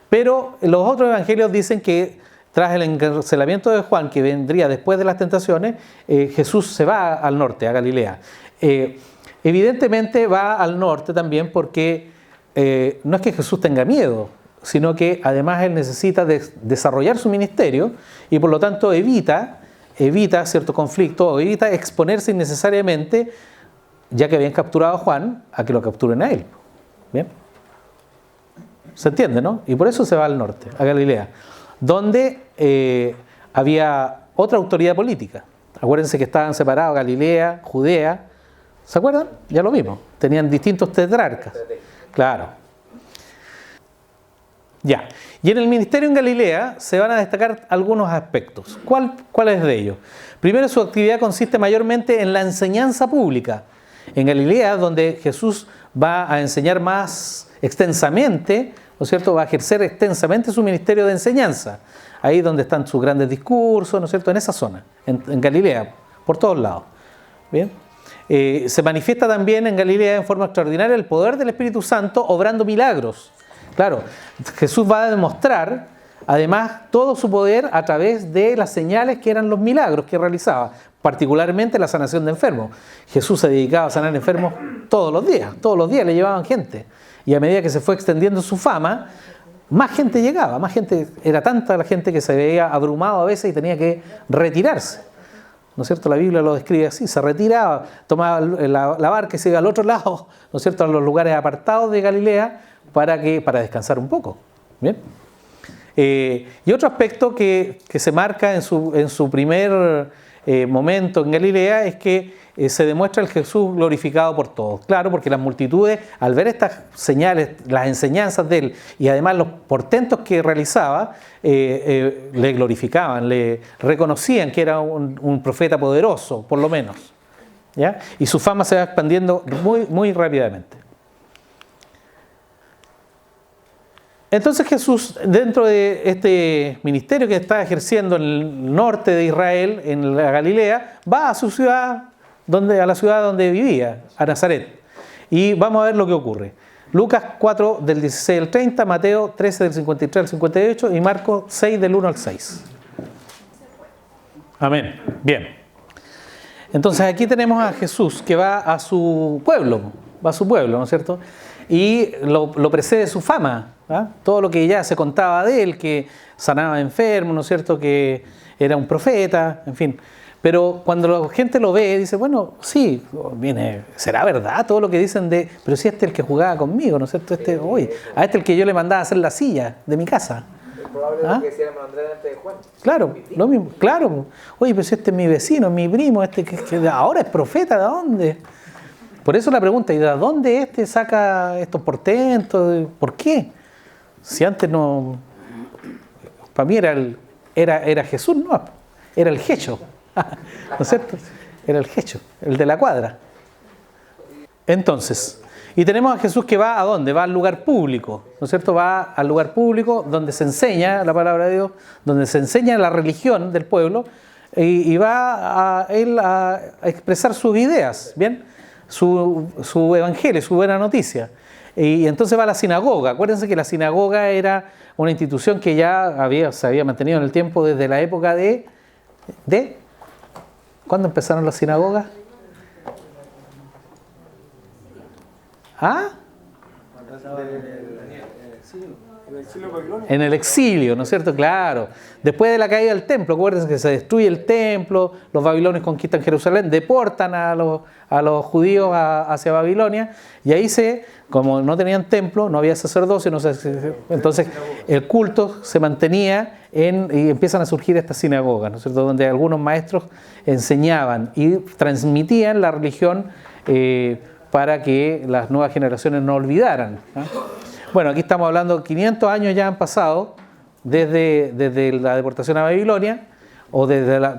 Pero los otros evangelios dicen que tras el encarcelamiento de Juan, que vendría después de las tentaciones, Jesús se va al norte, a Galilea. Evidentemente va al norte también porque no es que Jesús tenga miedo, sino que además él necesita desarrollar su ministerio y por lo tanto evita cierto conflicto, o evita exponerse innecesariamente, ya que habían capturado a Juan, a que lo capturen a él. ¿Bien? ¿Se entiende, no? Y por eso se va al norte, a Galilea, donde había otra autoridad política. Acuérdense que estaban separados Galilea, Judea. ¿Se acuerdan? Ya lo vimos. Tenían distintos tetrarcas. Claro. Ya. Y en el ministerio en Galilea se van a destacar algunos aspectos. ¿Cuáles de ellos? Primero, su actividad consiste mayormente en la enseñanza pública. En Galilea, donde Jesús va a enseñar más extensamente, ¿no es cierto?, va a ejercer extensamente su ministerio de enseñanza. Ahí donde están sus grandes discursos, ¿no es cierto?, en esa zona, en Galilea, por todos lados. ¿Bien? Se manifiesta también en Galilea en forma extraordinaria el poder del Espíritu Santo obrando milagros. Claro, Jesús va a demostrar además todo su poder a través de las señales que eran los milagros que realizaba, particularmente la sanación de enfermos. Jesús se dedicaba a sanar enfermos todos los días le llevaban gente. Y a medida que se fue extendiendo su fama, más gente llegaba, más gente, era tanta la gente que se veía abrumado a veces y tenía que retirarse. ¿No es cierto? La Biblia lo describe así, se retiraba, tomaba la barca y se iba al otro lado, ¿no es cierto?, a los lugares apartados de Galilea para descansar un poco. ¿Bien? Y otro aspecto que se marca en su primer momento en Galilea es que se demuestra el Jesús glorificado por todos. Claro, porque las multitudes, al ver estas señales, las enseñanzas de él y además los portentos que realizaba, le glorificaban, le reconocían que era un profeta poderoso, por lo menos. ¿Ya? Y su fama se va expandiendo muy, muy rápidamente. Entonces Jesús, dentro de este ministerio que está ejerciendo en el norte de Israel, en la Galilea, va a su ciudad, a la ciudad donde vivía, a Nazaret. Y vamos a ver lo que ocurre. Lucas 4 del 16 al 30, Mateo 13 del 53 al 58 y Marcos 6 del 1 al 6. Amén. Bien. Entonces aquí tenemos a Jesús que va a su pueblo, ¿no es cierto? Y lo precede su fama, ¿ah? Todo lo que ya se contaba de él, que sanaba enfermos, ¿no es cierto? Que era un profeta, en fin. Pero cuando la gente lo ve, dice, bueno, sí, ¿será verdad todo lo que dicen de... Pero si este es el que jugaba conmigo, ¿no es cierto? A este es el que yo le mandaba a hacer la silla de mi casa. Es probable lo que decía Andrés antes de Juan. Claro, lo mismo, claro. Oye, pero si este es mi vecino, mi primo, que ahora es profeta, ¿de dónde? Por eso la pregunta, ¿y de dónde saca estos portentos? ¿Por qué? Si antes no... Para mí era Jesús, no, era el Jecho. ¿No es cierto? Era el Jecho, el de la cuadra. Entonces, y tenemos a Jesús que va ¿a dónde? Va al lugar público, ¿no es cierto? Va al lugar público donde se enseña la palabra de Dios, donde se enseña la religión del pueblo y va él a expresar sus ideas, ¿bien? Su evangelio, su buena noticia. Y entonces va a la sinagoga. Acuérdense que la sinagoga era una institución que ya se había mantenido en el tiempo desde la época de ¿cuándo empezaron las sinagogas? ¿Ah? En el exilio, ¿no es cierto? Claro. Después de la caída del templo, acuérdense que se destruye el templo, los babilonios conquistan Jerusalén, deportan a los judíos hacia Babilonia, y ahí como no tenían templo, no había sacerdocio, entonces el culto se mantenía y empiezan a surgir estas sinagogas, ¿no es cierto? Donde algunos maestros enseñaban y transmitían la religión para que las nuevas generaciones no olvidaran, ¿no? Bueno, aquí estamos hablando, 500 años ya han pasado desde la deportación a Babilonia, o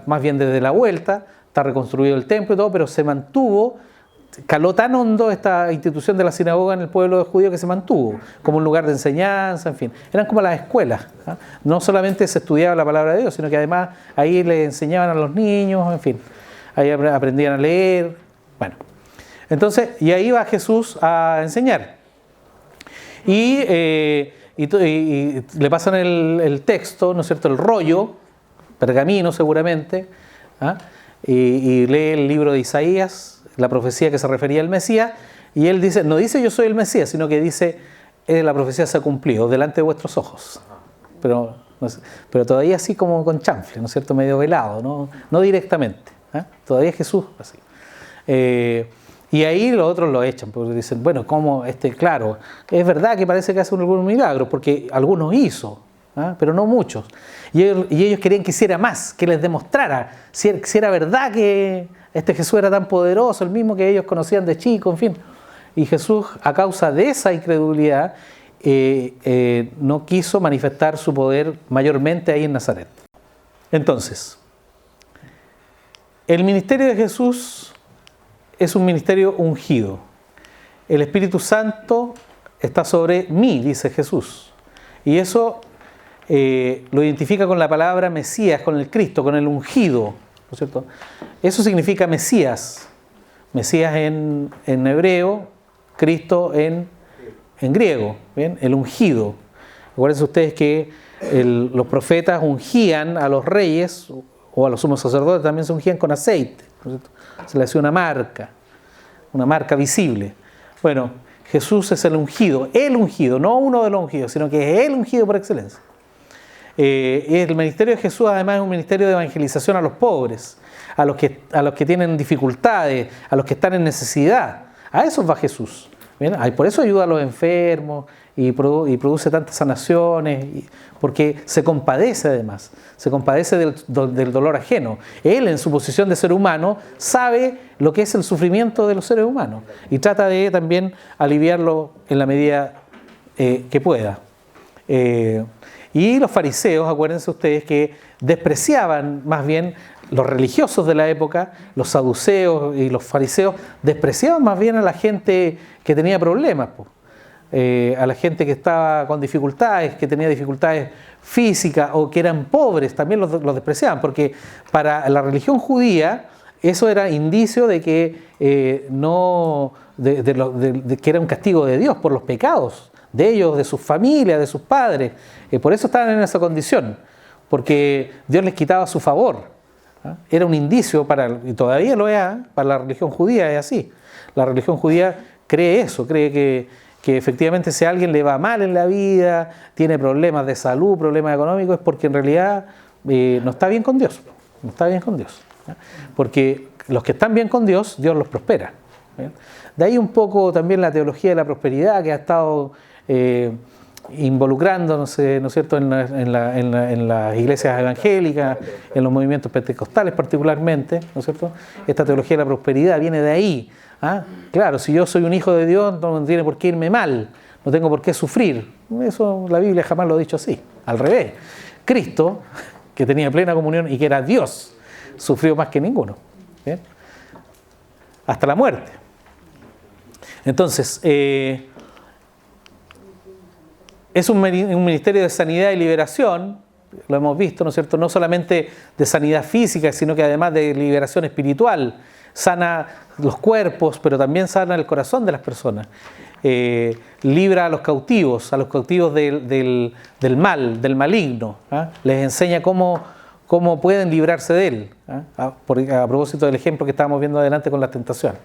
más bien desde la vuelta, está reconstruido el templo y todo, pero se mantuvo, caló tan hondo esta institución de la sinagoga en el pueblo judío que se mantuvo como un lugar de enseñanza, en fin, eran como las escuelas, ¿eh? No solamente se estudiaba la palabra de Dios, sino que además ahí le enseñaban a los niños, en fin, ahí aprendían a leer, bueno. Entonces, y ahí va Jesús a enseñar. Y le pasan el texto, ¿no es cierto?, el rollo, pergamino seguramente, ¿ah? Y lee el libro de Isaías, la profecía que se refería al Mesías, y él dice, no dice yo soy el Mesías, sino que dice, la profecía se ha cumplido delante de vuestros ojos. Pero todavía así como con chanfle, ¿no es cierto?, medio velado, no directamente, ¿eh? Todavía Jesús así. Y ahí los otros lo echan, porque dicen, bueno, ¿cómo? Claro, es verdad que parece que hace algún milagro, porque algunos hizo, ¿eh? Pero no muchos. Y ellos querían que hiciera más, que les demostrara si era verdad que este Jesús era tan poderoso, el mismo que ellos conocían de chico, en fin. Y Jesús, a causa de esa incredulidad, no quiso manifestar su poder mayormente ahí en Nazaret. Entonces, el ministerio de Jesús es un ministerio ungido. El Espíritu Santo está sobre mí, dice Jesús. Y eso lo identifica con la palabra Mesías, con el Cristo, con el ungido, ¿no es cierto? Eso significa Mesías. Mesías en hebreo, Cristo en griego, ¿bien? El ungido. Acuérdense ustedes que los profetas ungían a los reyes o a los sumos sacerdotes, también se ungían con aceite, ¿no es cierto? Se le hacía una marca visible. Bueno, Jesús es el ungido, no uno de los ungidos, sino que es el ungido por excelencia. El ministerio de Jesús además es un ministerio de evangelización a los pobres, a los que tienen dificultades, a los que están en necesidad. A esos va Jesús. ¿Bien? Por eso ayuda a los enfermos y produce tantas sanaciones, porque se compadece además, se compadece del dolor ajeno. Él, en su posición de ser humano, sabe lo que es el sufrimiento de los seres humanos y trata de también aliviarlo en la medida que pueda. Y los fariseos, acuérdense ustedes que despreciaban más bien los religiosos de la época, los saduceos y los fariseos despreciaban más bien a la gente que tenía problemas, a la gente que estaba con dificultades, que tenía dificultades físicas o que eran pobres, también los despreciaban, porque para la religión judía eso era indicio de que, que era un castigo de Dios por los pecados de ellos, de sus familias, de sus padres. Por eso estaban en esa condición, porque Dios les quitaba su favor ¿ah? Era un indicio y todavía lo es, para la religión judía es así. La religión judía cree eso, cree que efectivamente si a alguien le va mal en la vida, tiene problemas de salud, problemas económicos, es porque en realidad no está bien con Dios. No está bien con Dios. ¿Ah? Porque los que están bien con Dios, Dios los prospera. ¿Bien? De ahí un poco también la teología de la prosperidad que ha estado involucrándose, ¿no es cierto?, en las iglesias evangélicas, en los movimientos pentecostales particularmente, ¿no es cierto? Esta teología de la prosperidad viene de ahí. ¿Ah? Claro, si yo soy un hijo de Dios, no tiene por qué irme mal, no tengo por qué sufrir. Eso la Biblia jamás lo ha dicho así, al revés. Cristo, que tenía plena comunión y que era Dios, sufrió más que ninguno. ¿Bien? Hasta la muerte. Entonces, es un ministerio de sanidad y liberación, lo hemos visto, ¿no es cierto? No solamente de sanidad física, sino que además de liberación espiritual. Sana los cuerpos, pero también sana el corazón de las personas. Libra a los cautivos del mal, del maligno. ¿Ah? Les enseña cómo pueden librarse de él. ¿Ah? A propósito del ejemplo que estábamos viendo adelante con la tentación.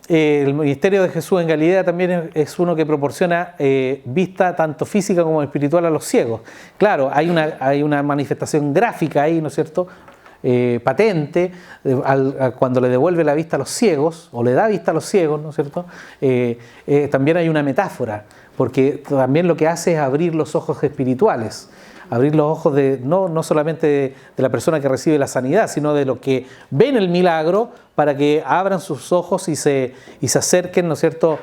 El ministerio de Jesús en Galilea también es uno que proporciona vista tanto física como espiritual a los ciegos. Claro, hay una manifestación gráfica ahí, ¿no es cierto?, patente, cuando le devuelve la vista a los ciegos, o le da vista a los ciegos, ¿no es cierto? También hay una metáfora, porque también lo que hace es abrir los ojos espirituales, abrir los ojos no solamente de la persona que recibe la sanidad, sino de los que ven el milagro, para que abran sus ojos y se acerquen, ¿no es cierto?,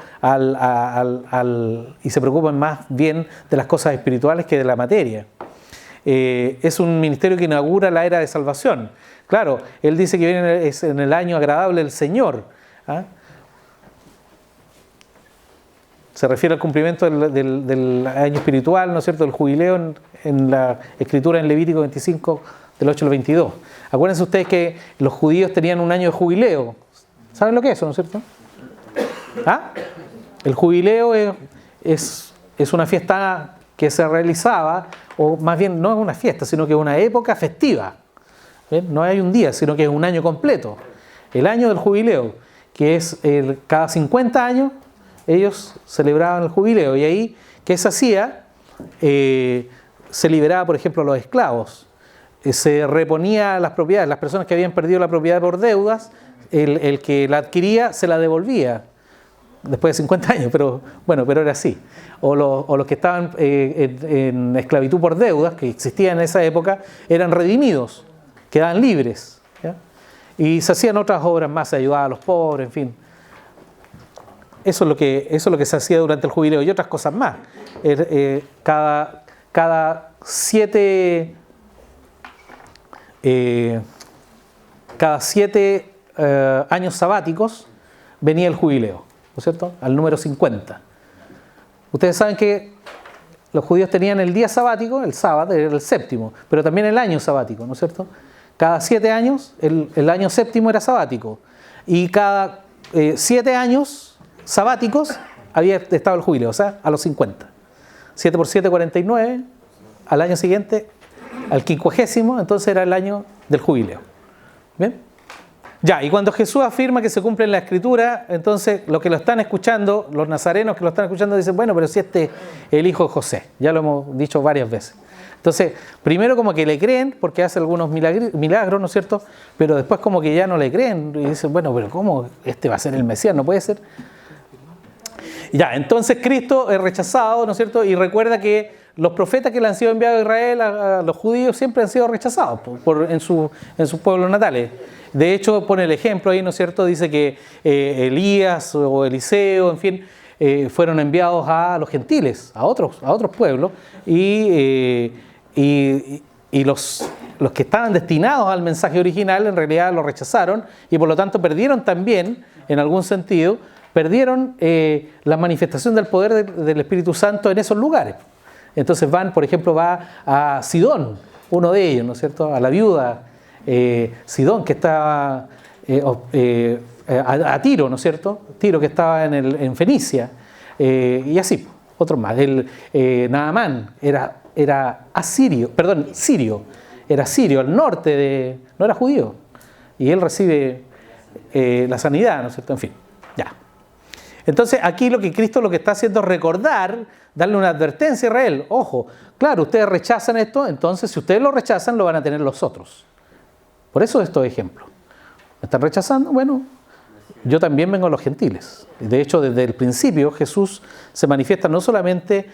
y se preocupen más bien de las cosas espirituales que de la materia. Es un ministerio que inaugura la era de salvación. Claro, él dice que viene en el año agradable del Señor. ¿Ah? Se refiere al cumplimiento del año espiritual, ¿no es cierto?, del jubileo en la escritura en Levítico 25, del 8 al 22. Acuérdense ustedes que los judíos tenían un año de jubileo. ¿Saben lo que es eso, no es cierto? ¿Ah? El jubileo es una fiesta que se realizaba, o más bien no es una fiesta, sino que es una época festiva. ¿Ven? No hay un día, sino que es un año completo. El año del jubileo, que es cada 50 años, ellos celebraban el jubileo. Y ahí, ¿qué se hacía? Se liberaba, por ejemplo, a los esclavos. Se reponía las propiedades. Las personas que habían perdido la propiedad por deudas, el que la adquiría se la devolvía. Después de 50 años, pero era así. O los que estaban en esclavitud por deudas, que existían en esa época, eran redimidos, quedaban libres. ¿Ya? Y se hacían otras obras más, se ayudaba a los pobres, en fin. Eso es lo que se hacía durante el jubileo y otras cosas más. Cada 7 años sabáticos venía el jubileo, ¿no es cierto?, al número 50. Ustedes saben que los judíos tenían el día sabático, el sábado, era el séptimo, pero también el año sabático, ¿no es cierto? Cada 7 años, el año séptimo era sabático. Y cada 7 años sabáticos había estado el jubileo, o sea, a los 50. 7 por 7, 49. Al año siguiente, al 50º, entonces era el año del jubileo. ¿Bien? Ya, y cuando Jesús afirma que se cumple en la Escritura, entonces los que lo están escuchando, los nazarenos que lo están escuchando, dicen, bueno, pero si este es el hijo de José. Ya lo hemos dicho varias veces. Entonces, primero como que le creen, porque hace algunos milagros, ¿no es cierto? Pero después como que ya no le creen, y dicen, bueno, pero ¿cómo este va a ser el Mesías? No puede ser. Ya, entonces Cristo es rechazado, ¿no es cierto? Y recuerda que los profetas que le han sido enviados a Israel, a los judíos, siempre han sido rechazados en sus pueblos natales. De hecho, pone el ejemplo ahí, ¿no es cierto? Dice que Elías o Eliseo, en fin, fueron enviados a los gentiles, a otros pueblos, y los que estaban destinados al mensaje original en realidad lo rechazaron y por lo tanto perdieron también, en algún sentido, la manifestación del poder del Espíritu Santo en esos lugares. Entonces por ejemplo, va a Sidón, uno de ellos, ¿no es cierto?, a la viuda Sidón, que estaba a Tiro, ¿no es cierto?, Tiro, que estaba en Fenicia, y así, otros más. Naamán era sirio, era sirio, al norte no era judío. Y él recibe la sanidad, ¿no es cierto? En fin, ya. Entonces aquí Cristo lo que está haciendo es recordar, darle una advertencia a Israel. Ojo, claro, ustedes rechazan esto, entonces si ustedes lo rechazan, lo van a tener los otros. Por eso estos ejemplos. ¿Me están rechazando? Bueno, yo también vengo a los gentiles. De hecho, desde el principio Jesús se manifiesta no solamente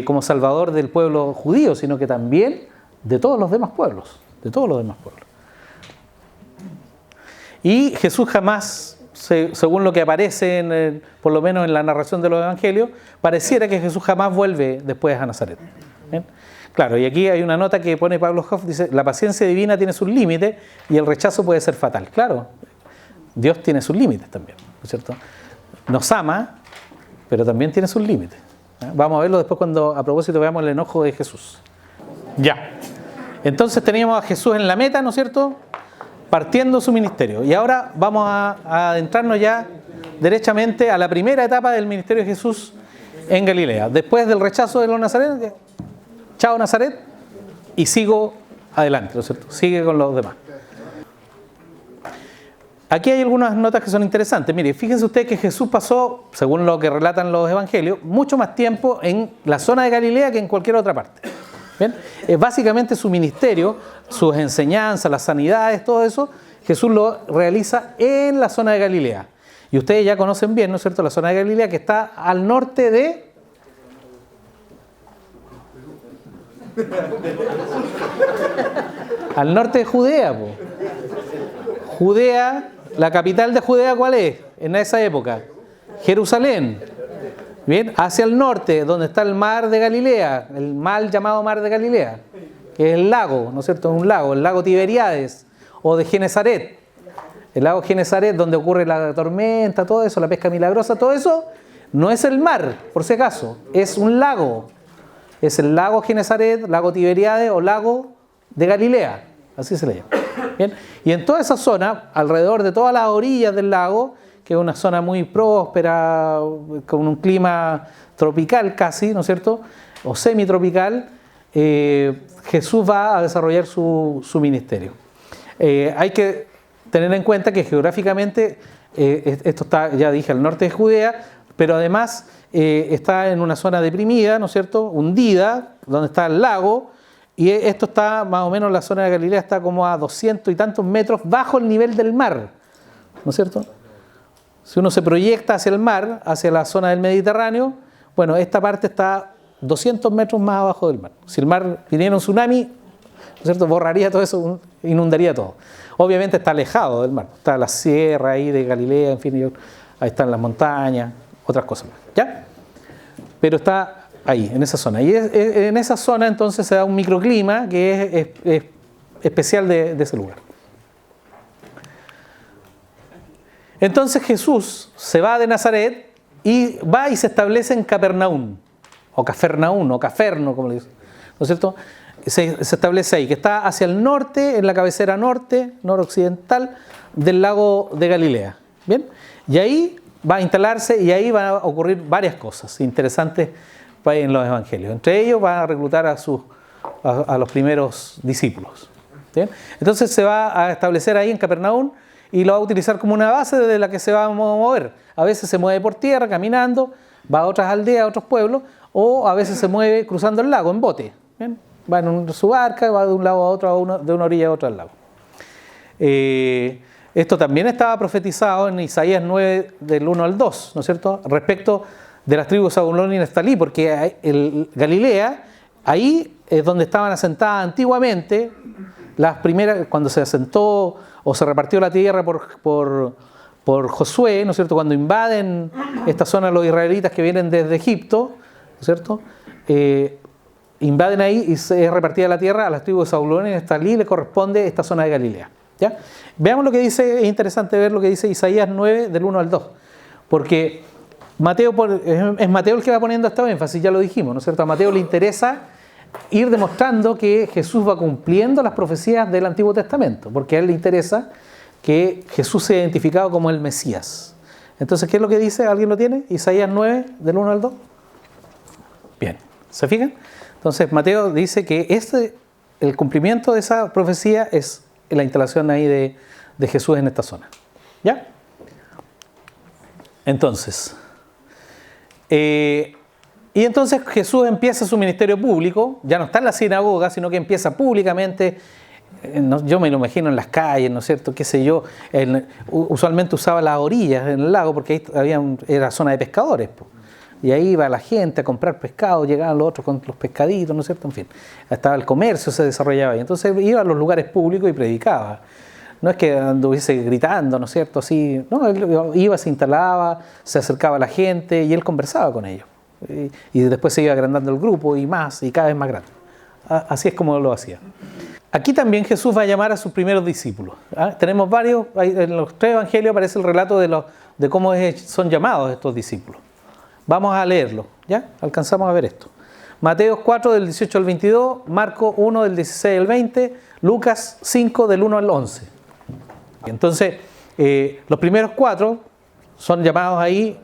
como salvador del pueblo judío, sino que también de todos los demás pueblos. De todos los demás pueblos. Y Jesús jamás, según lo que aparece por lo menos en la narración de los evangelios, pareciera que Jesús jamás vuelve después a Nazaret. ¿Bien? Claro, y aquí hay una nota que pone Pablo Hoff, dice, la paciencia divina tiene sus límites y el rechazo puede ser fatal. Claro, Dios tiene sus límites también, ¿no es cierto? Nos ama, pero también tiene sus límites. Vamos a verlo después cuando a propósito veamos el enojo de Jesús. Ya. Entonces teníamos a Jesús en la meta, ¿no es cierto?, partiendo su ministerio. Y ahora vamos a adentrarnos ya derechamente a la primera etapa del ministerio de Jesús en Galilea. Después del rechazo de los nazarenos, chao Nazaret, y sigo adelante, ¿no es cierto? Sigue con los demás. Aquí hay algunas notas que son interesantes. Mire, fíjense ustedes que Jesús pasó, según lo que relatan los evangelios, mucho más tiempo en la zona de Galilea que en cualquier otra parte. ¿Bien? Básicamente su ministerio, sus enseñanzas, las sanidades, todo eso, Jesús lo realiza en la zona de Galilea. Y ustedes ya conocen bien, ¿no es cierto?, la zona de Galilea que está al norte de... al norte de Judea, po. Judea, la capital de Judea, ¿cuál es? En esa época, Jerusalén. Bien, hacia el norte, donde está el mar de Galilea, el mal llamado mar de Galilea, que es el lago, ¿no es cierto? Un lago, el lago Tiberíades, o de Genesaret. El lago Genesaret, donde ocurre la tormenta, todo eso, la pesca milagrosa, todo eso, no es el mar, por si acaso, es un lago. Es el lago Genesaret, lago Tiberíades o lago de Galilea, así se le llama. Bien, y en toda esa zona, alrededor de todas las orillas del lago, que es una zona muy próspera, con un clima tropical casi, ¿no es cierto?, o semitropical, Jesús va a desarrollar su ministerio. Hay que tener en cuenta que geográficamente, esto está, ya dije, al norte de Judea, pero además está en una zona deprimida, ¿no es cierto?, hundida, donde está el lago, y esto está más o menos, la zona de Galilea está como a 200 y tantos metros bajo el nivel del mar, ¿no es cierto? Si uno se proyecta hacia el mar, hacia la zona del Mediterráneo, bueno, esta parte está 200 metros más abajo del mar. Si el mar viniera un tsunami, ¿no es cierto?, borraría todo eso, inundaría todo. Obviamente está alejado del mar, está la sierra ahí de Galilea, en fin, ahí están las montañas, otras cosas más, ¿ya? Pero está ahí, en esa zona. Y en esa zona entonces se da un microclima que es especial de ese lugar. Entonces Jesús se va de Nazaret y va y se establece en Capernaum, o Cafarnaún, o Caferno, como le dicen, ¿no es cierto? Se establece ahí, que está hacia el norte, en la cabecera noroccidental del lago de Galilea. ¿Bien? Y ahí va a instalarse y ahí van a ocurrir varias cosas interesantes en los evangelios. Entre ellos va a reclutar a los primeros discípulos. ¿Bien? Entonces se va a establecer ahí en Capernaum y lo va a utilizar como una base desde la que se va a mover. A veces se mueve por tierra, caminando, va a otras aldeas, a otros pueblos, o a veces se mueve cruzando el lago en bote. ¿Bien? Va en su barca, va de un lado a otro, de una orilla a otra al lago. Esto también estaba profetizado en Isaías 9, del 1 al 2, ¿no es cierto?, respecto de las tribus Zabulón y Neftalí, porque Galilea, ahí es donde estaban asentadas antiguamente las primeras, cuando se asentó o se repartió la tierra por Josué, ¿no es cierto?, cuando invaden esta zona los israelitas que vienen desde Egipto, ¿no es cierto?, invaden ahí y se es repartida la tierra a las tribus de Zabulón y Neftalí, le corresponde esta zona de Galilea. ¿Ya? Veamos lo que dice, es interesante ver lo que dice Isaías 9, del 1 al 2, porque Mateo, es Mateo el que va poniendo esta énfasis, ya lo dijimos, ¿no es cierto? A Mateo le interesa ir demostrando que Jesús va cumpliendo las profecías del Antiguo Testamento, porque a él le interesa que Jesús sea identificado como el Mesías. Entonces, ¿qué es lo que dice? ¿Alguien lo tiene? Isaías 9, del 1 al 2. Bien, ¿se fijan? Entonces, Mateo dice que el cumplimiento de esa profecía es la instalación ahí de Jesús en esta zona. ¿Ya? Entonces, y entonces Jesús empieza su ministerio público, ya no está en la sinagoga, sino que empieza públicamente. Yo me lo imagino en las calles, ¿no es cierto? Qué sé yo, usualmente usaba las orillas en el lago porque ahí era zona de pescadores, po. Y ahí iba la gente a comprar pescado, llegaban los otros con los pescaditos, ¿no es cierto? En fin, estaba el comercio, se desarrollaba ahí. Entonces iba a los lugares públicos y predicaba. No es que anduviese gritando, ¿no es cierto? Así, no, él iba, se instalaba, se acercaba a la gente y él conversaba con ellos. Y después se iba agrandando el grupo y más, y cada vez más grande. Así es como lo hacía. Aquí también Jesús va a llamar a sus primeros discípulos. Tenemos varios, en los 3 evangelios aparece el relato de cómo son llamados estos discípulos. Vamos a leerlo, ¿ya? Alcanzamos a ver esto. Mateo 4 del 18 al 22, Marcos 1 del 16 al 20, Lucas 5 del 1 al 11. Entonces, los primeros 4 son llamados ahí,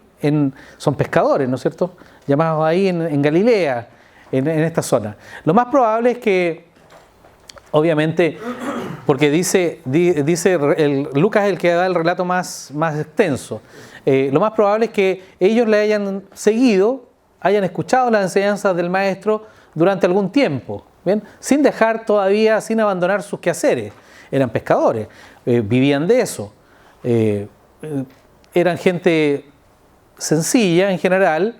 son pescadores, ¿no es cierto? Llamados ahí en Galilea, en esta zona. Lo más probable es que, obviamente, porque dice Lucas es el que da el relato más extenso. Lo más probable es que ellos le hayan seguido, hayan escuchado las enseñanzas del maestro durante algún tiempo, ¿bien? Sin abandonar sus quehaceres. Eran pescadores, vivían de eso. Eran gente sencilla en general,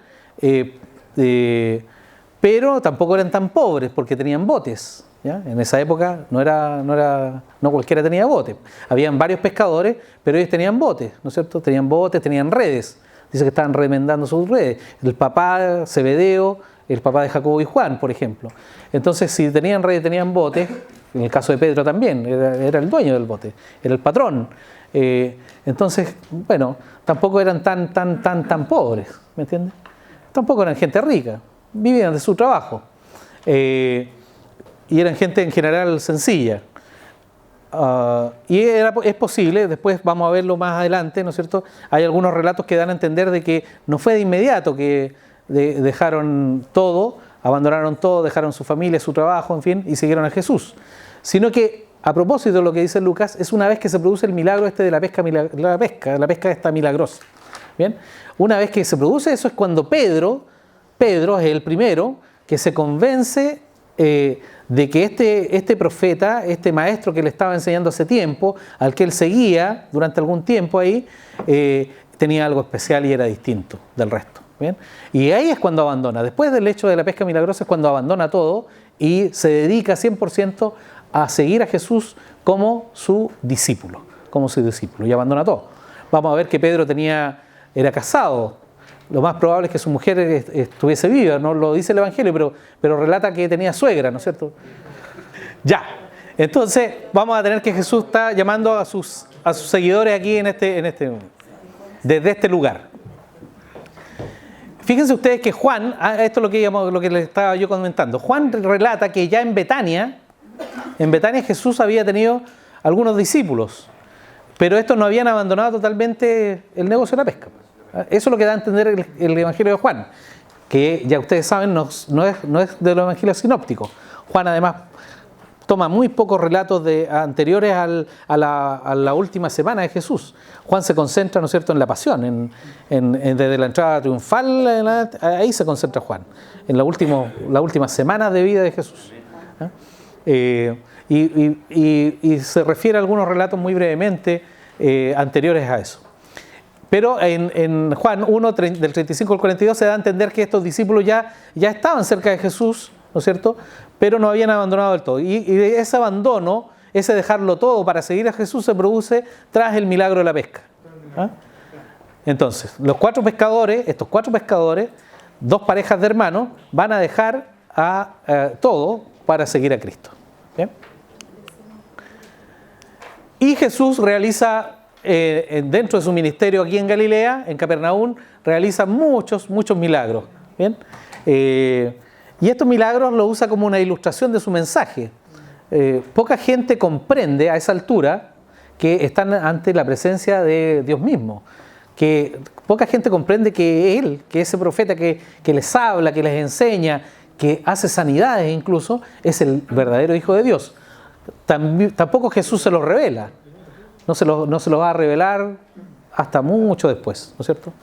pero tampoco eran tan pobres porque tenían botes. ¿Ya? En esa época no cualquiera tenía bote. Habían varios pescadores, pero ellos tenían botes, ¿no es cierto? Tenían botes, tenían redes. Dice que estaban remendando sus redes. El papá, Zebedeo, el papá de Jacobo y Juan, por ejemplo. Entonces, si tenían redes, tenían botes, en el caso de Pedro también, era el dueño del bote, era el patrón. Entonces, bueno, tampoco eran tan pobres, ¿me entiendes? Tampoco eran gente rica, vivían de su trabajo. Y eran gente en general sencilla. Es posible, después vamos a verlo más adelante, ¿no es cierto? Hay algunos relatos que dan a entender de que no fue de inmediato que dejaron todo, abandonaron todo, dejaron su familia, su trabajo, en fin, y siguieron a Jesús. Sino que, a propósito de lo que dice Lucas, es una vez que se produce el milagro de la pesca esta milagrosa. ¿Bien? Una vez que se produce eso es cuando Pedro es el primero que se convence de que este profeta, este maestro que le estaba enseñando hace tiempo, al que él seguía durante algún tiempo ahí, tenía algo especial y era distinto del resto. ¿Bien? Y ahí es cuando abandona. Después del hecho de la pesca milagrosa es cuando abandona todo y se dedica 100% a seguir a Jesús como su discípulo, y abandona todo. Vamos a ver que Pedro era casado. Lo más probable es que su mujer estuviese viva, no lo dice el Evangelio, pero relata que tenía suegra, ¿no es cierto? Ya, entonces vamos a tener que Jesús está llamando a sus seguidores aquí desde este lugar. Fíjense ustedes que Juan, esto es lo que les estaba yo comentando, Juan relata que ya en Betania Jesús había tenido algunos discípulos, pero estos no habían abandonado totalmente el negocio de la pesca. Eso es lo que da a entender el Evangelio de Juan, que ya ustedes saben no es de los evangelios sinópticos. Juan además toma muy pocos relatos anteriores a la última semana de Jesús. Juan se concentra, ¿no es cierto?, en la pasión, desde la entrada triunfal, ahí se concentra Juan, en las últimas semanas de vida de Jesús. Y se refiere a algunos relatos muy brevemente anteriores a eso. Pero en Juan 1, del 35 al 42, se da a entender que estos discípulos ya estaban cerca de Jesús, ¿no es cierto?, pero no habían abandonado del todo. Y ese abandono, ese dejarlo todo para seguir a Jesús, se produce tras el milagro de la pesca. Entonces, estos 4 pescadores, 2 parejas de hermanos, van a dejar todo para seguir a Cristo. ¿Bien? Y Jesús realiza, dentro de su ministerio aquí en Galilea, en Capernaum, realiza muchos milagros. ¿Bien? Y estos milagros los usa como una ilustración de su mensaje. Poca gente comprende a esa altura que están ante la presencia de Dios mismo. Que poca gente comprende que Él, que ese profeta que les habla, que les enseña, que hace sanidades incluso, es el verdadero Hijo de Dios. Tampoco Jesús se lo revela. No se lo va a revelar hasta mucho después, ¿no es cierto?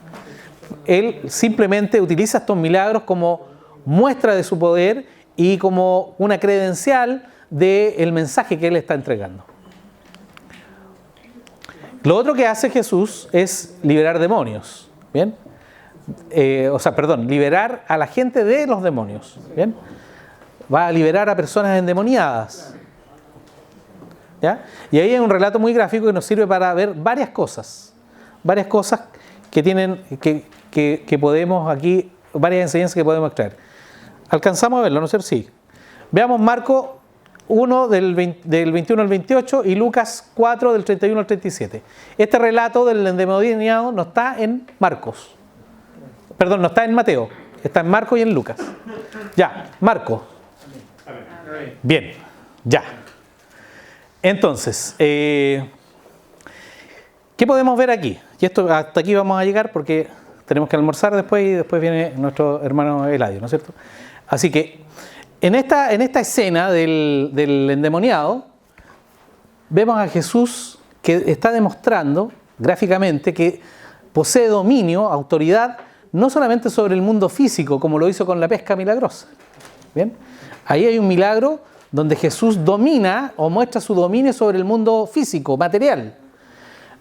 Él simplemente utiliza estos milagros como muestra de su poder y como una credencial del mensaje que Él está entregando. Lo otro que hace Jesús es liberar demonios, ¿bien? Liberar a la gente de los demonios, ¿bien? Va a liberar a personas endemoniadas, ¿ya? Y ahí hay un relato muy gráfico que nos sirve para ver varias cosas que tienen, que podemos aquí, varias enseñanzas que podemos extraer. ¿Alcanzamos a verlo, no sé si? Veamos Marcos 1 del 21 al 28 y Lucas 4 del 31 al 37. Este relato del endemoniado no está en Marcos. Perdón, no está en Mateo. Está en Marcos y en Lucas. Ya, Marcos. Bien, ya. Entonces, ¿qué podemos ver aquí? Y esto hasta aquí vamos a llegar porque tenemos que almorzar después y después viene nuestro hermano Eladio, ¿no es cierto? Así que en esta escena del endemoniado vemos a Jesús que está demostrando gráficamente que posee dominio, autoridad, no solamente sobre el mundo físico como lo hizo con la pesca milagrosa. ¿Bien? Ahí hay un milagro donde Jesús domina o muestra su dominio sobre el mundo físico, material.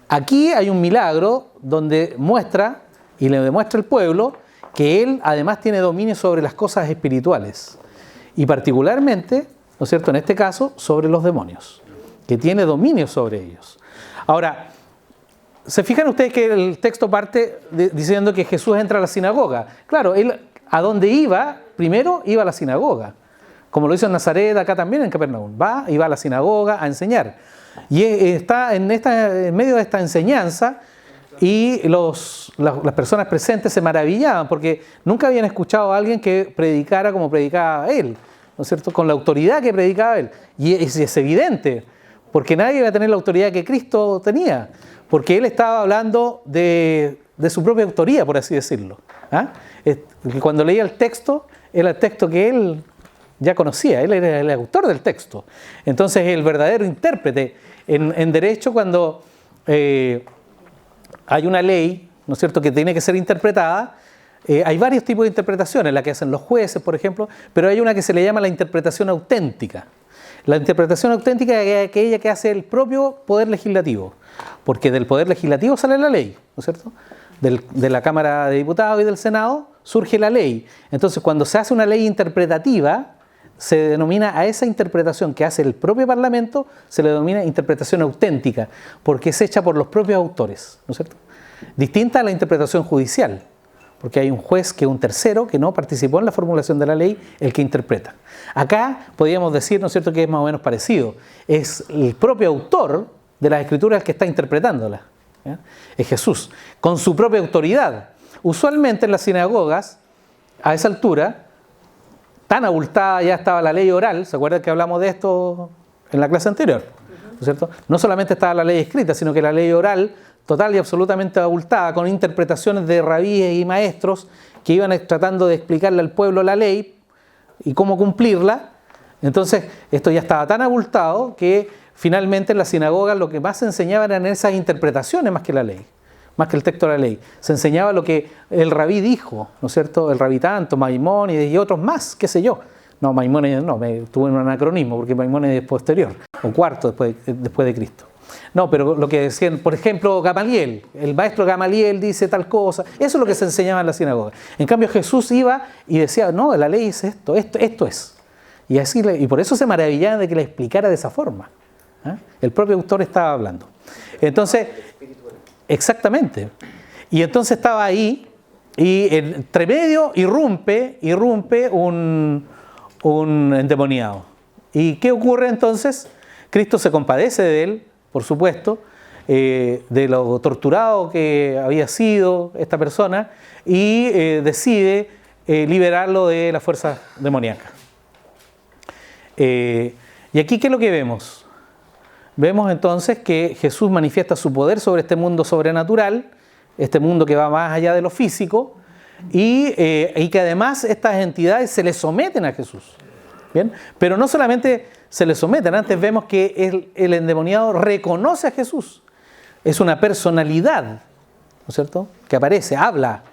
Aquí hay un milagro donde muestra y le demuestra al pueblo que Él además tiene dominio sobre las cosas espirituales y particularmente, ¿no es cierto?, en este caso, sobre los demonios, que tiene dominio sobre ellos. Ahora, ¿se fijan ustedes que el texto parte diciendo que Jesús entra a la sinagoga? Claro, Él a dónde iba, primero iba a la sinagoga, como lo hizo en Nazaret, acá también en Capernaum, va a la sinagoga a enseñar. Y está en medio de esta enseñanza y las personas presentes se maravillaban porque nunca habían escuchado a alguien que predicara como predicaba él, ¿no es cierto?, con la autoridad que predicaba él. Y es evidente, porque nadie va a tener la autoridad que Cristo tenía, porque él estaba hablando de su propia autoría, por así decirlo. Cuando leía el texto, era el texto que él ya conocía, él era el autor del texto. Entonces, el verdadero intérprete en derecho, cuando hay una ley, ¿no es cierto?, que tiene que ser interpretada, hay varios tipos de interpretaciones, la que hacen los jueces, por ejemplo, pero hay una que se le llama la interpretación auténtica. La interpretación auténtica es aquella que hace el propio Poder Legislativo, porque del Poder Legislativo sale la ley, ¿no es cierto? De la Cámara de Diputados y del Senado surge la ley. Entonces, cuando se hace una ley interpretativa, se denomina a esa interpretación que hace el propio Parlamento, se le denomina interpretación auténtica, porque es hecha por los propios autores, ¿no es cierto? Distinta a la interpretación judicial, porque hay un juez que es un tercero que no participó en la formulación de la ley, el que interpreta. Acá podríamos decir, ¿no es cierto?, que es más o menos parecido. Es el propio autor de las Escrituras el que está interpretándolas, ¿ya? Es Jesús, con su propia autoridad. Usualmente en las sinagogas, a esa altura, tan abultada ya estaba la ley oral. ¿Se acuerdan que hablamos de esto en la clase anterior? ¿No es cierto? No solamente estaba la ley escrita, sino que la ley oral, total y absolutamente abultada, con interpretaciones de rabíes y maestros que iban tratando de explicarle al pueblo la ley y cómo cumplirla. Entonces, esto ya estaba tan abultado que finalmente en las sinagogas lo que más se enseñaban eran esas interpretaciones más que la ley, más que el texto de la ley. Se enseñaba lo que el rabí dijo, ¿no es cierto? El rabí tanto, Maimónides y otros más, qué sé yo. No, Maimónides no, tuve un anacronismo porque Maimónides es posterior, o cuarto después de Cristo. No, pero lo que decían, por ejemplo, Gamaliel, el maestro Gamaliel dice tal cosa, eso es lo que se enseñaba en la sinagoga. En cambio Jesús iba y decía, no, la ley es esto es. Y por eso se maravillaban de que le explicara de esa forma. El propio autor estaba hablando. Entonces, exactamente. Y entonces estaba ahí y entre medio irrumpe un endemoniado. ¿Y qué ocurre entonces? Cristo se compadece de él, por supuesto, de lo torturado que había sido esta persona y decide liberarlo de la fuerza demoníaca. Y aquí, ¿qué es lo que vemos? Vemos entonces que Jesús manifiesta su poder sobre este mundo sobrenatural, este mundo que va más allá de lo físico, y que además estas entidades se le someten a Jesús. ¿Bien? Pero no solamente se le someten, antes vemos que el endemoniado reconoce a Jesús. Es una personalidad, ¿no es cierto?, que aparece, habla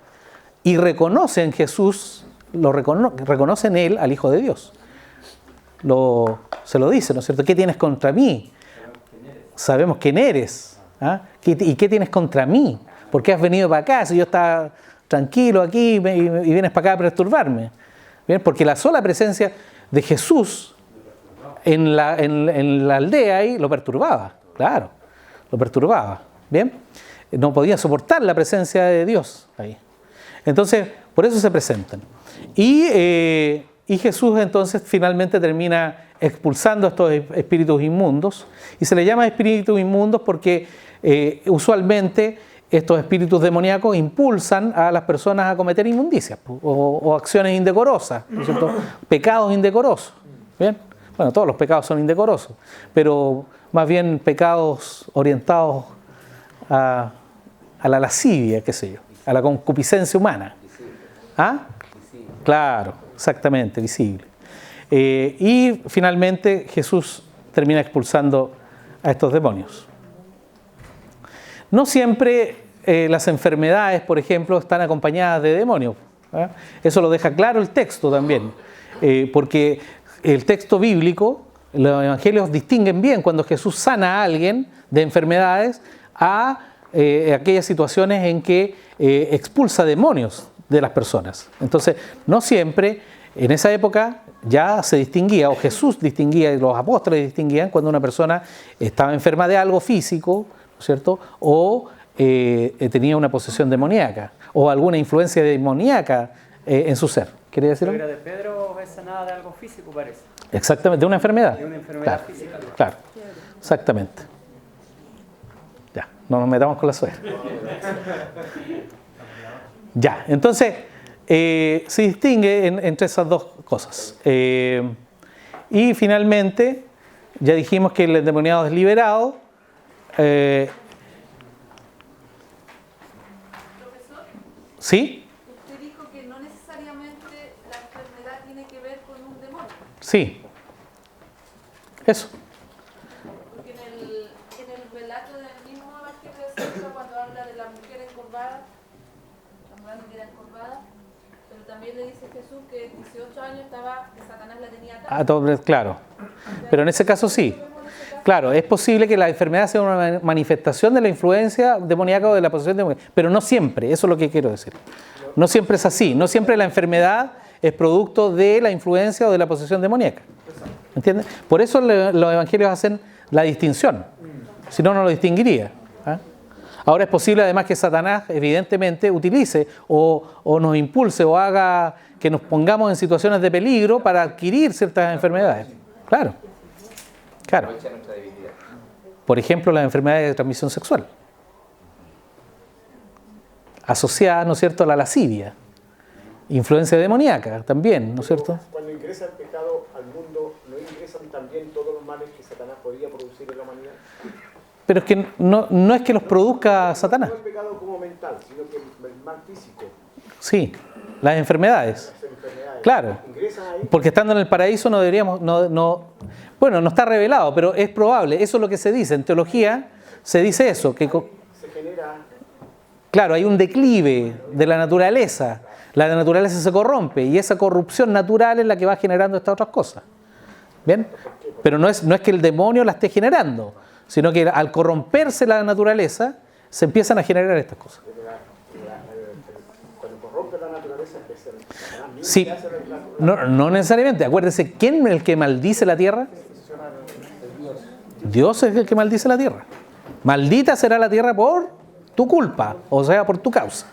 y reconoce en Jesús, reconoce en él al Hijo de Dios. Se lo dice, ¿no es cierto? ¿Qué tienes contra mí? Sabemos quién eres. ¿Ah? ¿Y qué tienes contra mí? ¿Por qué has venido para acá? Si yo estaba tranquilo aquí y vienes para acá a perturbarme. ¿Bien? Porque la sola presencia de Jesús en la aldea ahí lo perturbaba, claro, lo perturbaba. ¿Bien? No podía soportar la presencia de Dios ahí. Entonces, por eso se presentan. Y Jesús entonces finalmente termina expulsando estos espíritus inmundos, y se le llama espíritus inmundos porque usualmente estos espíritus demoníacos impulsan a las personas a cometer inmundicias o acciones indecorosas, ¿no es cierto? Pecados indecorosos. ¿Bien? Bueno, todos los pecados son indecorosos, pero más bien pecados orientados a la lascivia, qué sé yo, a la concupiscencia humana. ¿Ah? Claro, exactamente, visible. Y finalmente Jesús termina expulsando a estos demonios. No siempre las enfermedades, por ejemplo, están acompañadas de demonios. ¿Eh? Eso lo deja claro el texto también, porque el texto bíblico, los evangelios distinguen bien cuando Jesús sana a alguien de enfermedades a aquellas situaciones en que expulsa demonios de las personas. Entonces, no siempre, en esa época ya se distinguía, o Jesús distinguía, y los apóstoles distinguían cuando una persona estaba enferma de algo físico, ¿no es cierto?, o tenía una posesión demoníaca, o alguna influencia demoníaca en su ser. ¿Quería decirlo? La suegra de Pedro es sanada de algo físico, parece. Exactamente, de una enfermedad. De una enfermedad claro, física. Claro, exactamente. Ya, no nos metamos con la suegra. Ya, entonces se distingue entre esas dos cosas. Y finalmente, ya dijimos que el endemoniado es liberado. Profesor, ¿Sí? usted dijo que no necesariamente la enfermedad tiene que ver con un demonio. Sí. Eso. Porque en el relato del mismo Evangelio de San Lucas, cuando habla de la mujer encorvada, la mujer que era encorvada, pero también le dice Jesús que 18 años que Satanás la tenía atada. Claro. Pero en ese caso sí. Claro, es posible que la enfermedad sea una manifestación de la influencia demoníaca o de la posesión demoníaca, pero no siempre, eso es lo que quiero decir. No siempre es así, no siempre la enfermedad es producto de la influencia o de la posesión demoníaca. ¿Entiendes? Por eso los evangelios hacen la distinción, si no, no lo distinguiría. ¿Ah? Ahora es posible además que Satanás evidentemente utilice o nos impulse o haga que nos pongamos en situaciones de peligro para adquirir ciertas enfermedades. Claro. Claro. Por ejemplo, las enfermedades de transmisión sexual, asociadas, ¿no es cierto?, a la lascivia, influencia demoníaca también, ¿no es cierto? Cuando ingresa el pecado al mundo, ¿no ingresan también todos los males que Satanás podría producir en la humanidad? Pero es que no es que los produzca Satanás. No el pecado como mental, sino que el mal físico. Sí, las enfermedades. Claro, porque estando en el paraíso no deberíamos, bueno, no está revelado, pero es probable, eso es lo que se dice, en teología se dice eso, que se genera... Claro, hay un declive de la naturaleza se corrompe y esa corrupción natural es la que va generando estas otras cosas. ¿Bien? Pero no es que el demonio la esté generando, sino que al corromperse la naturaleza se empiezan a generar estas cosas. Cuando corrompe la naturaleza, sí, no necesariamente. Acuérdese, ¿quién es el que maldice la tierra? Dios es el que maldice la tierra. Maldita será la tierra por tu culpa, o sea, por tu causa.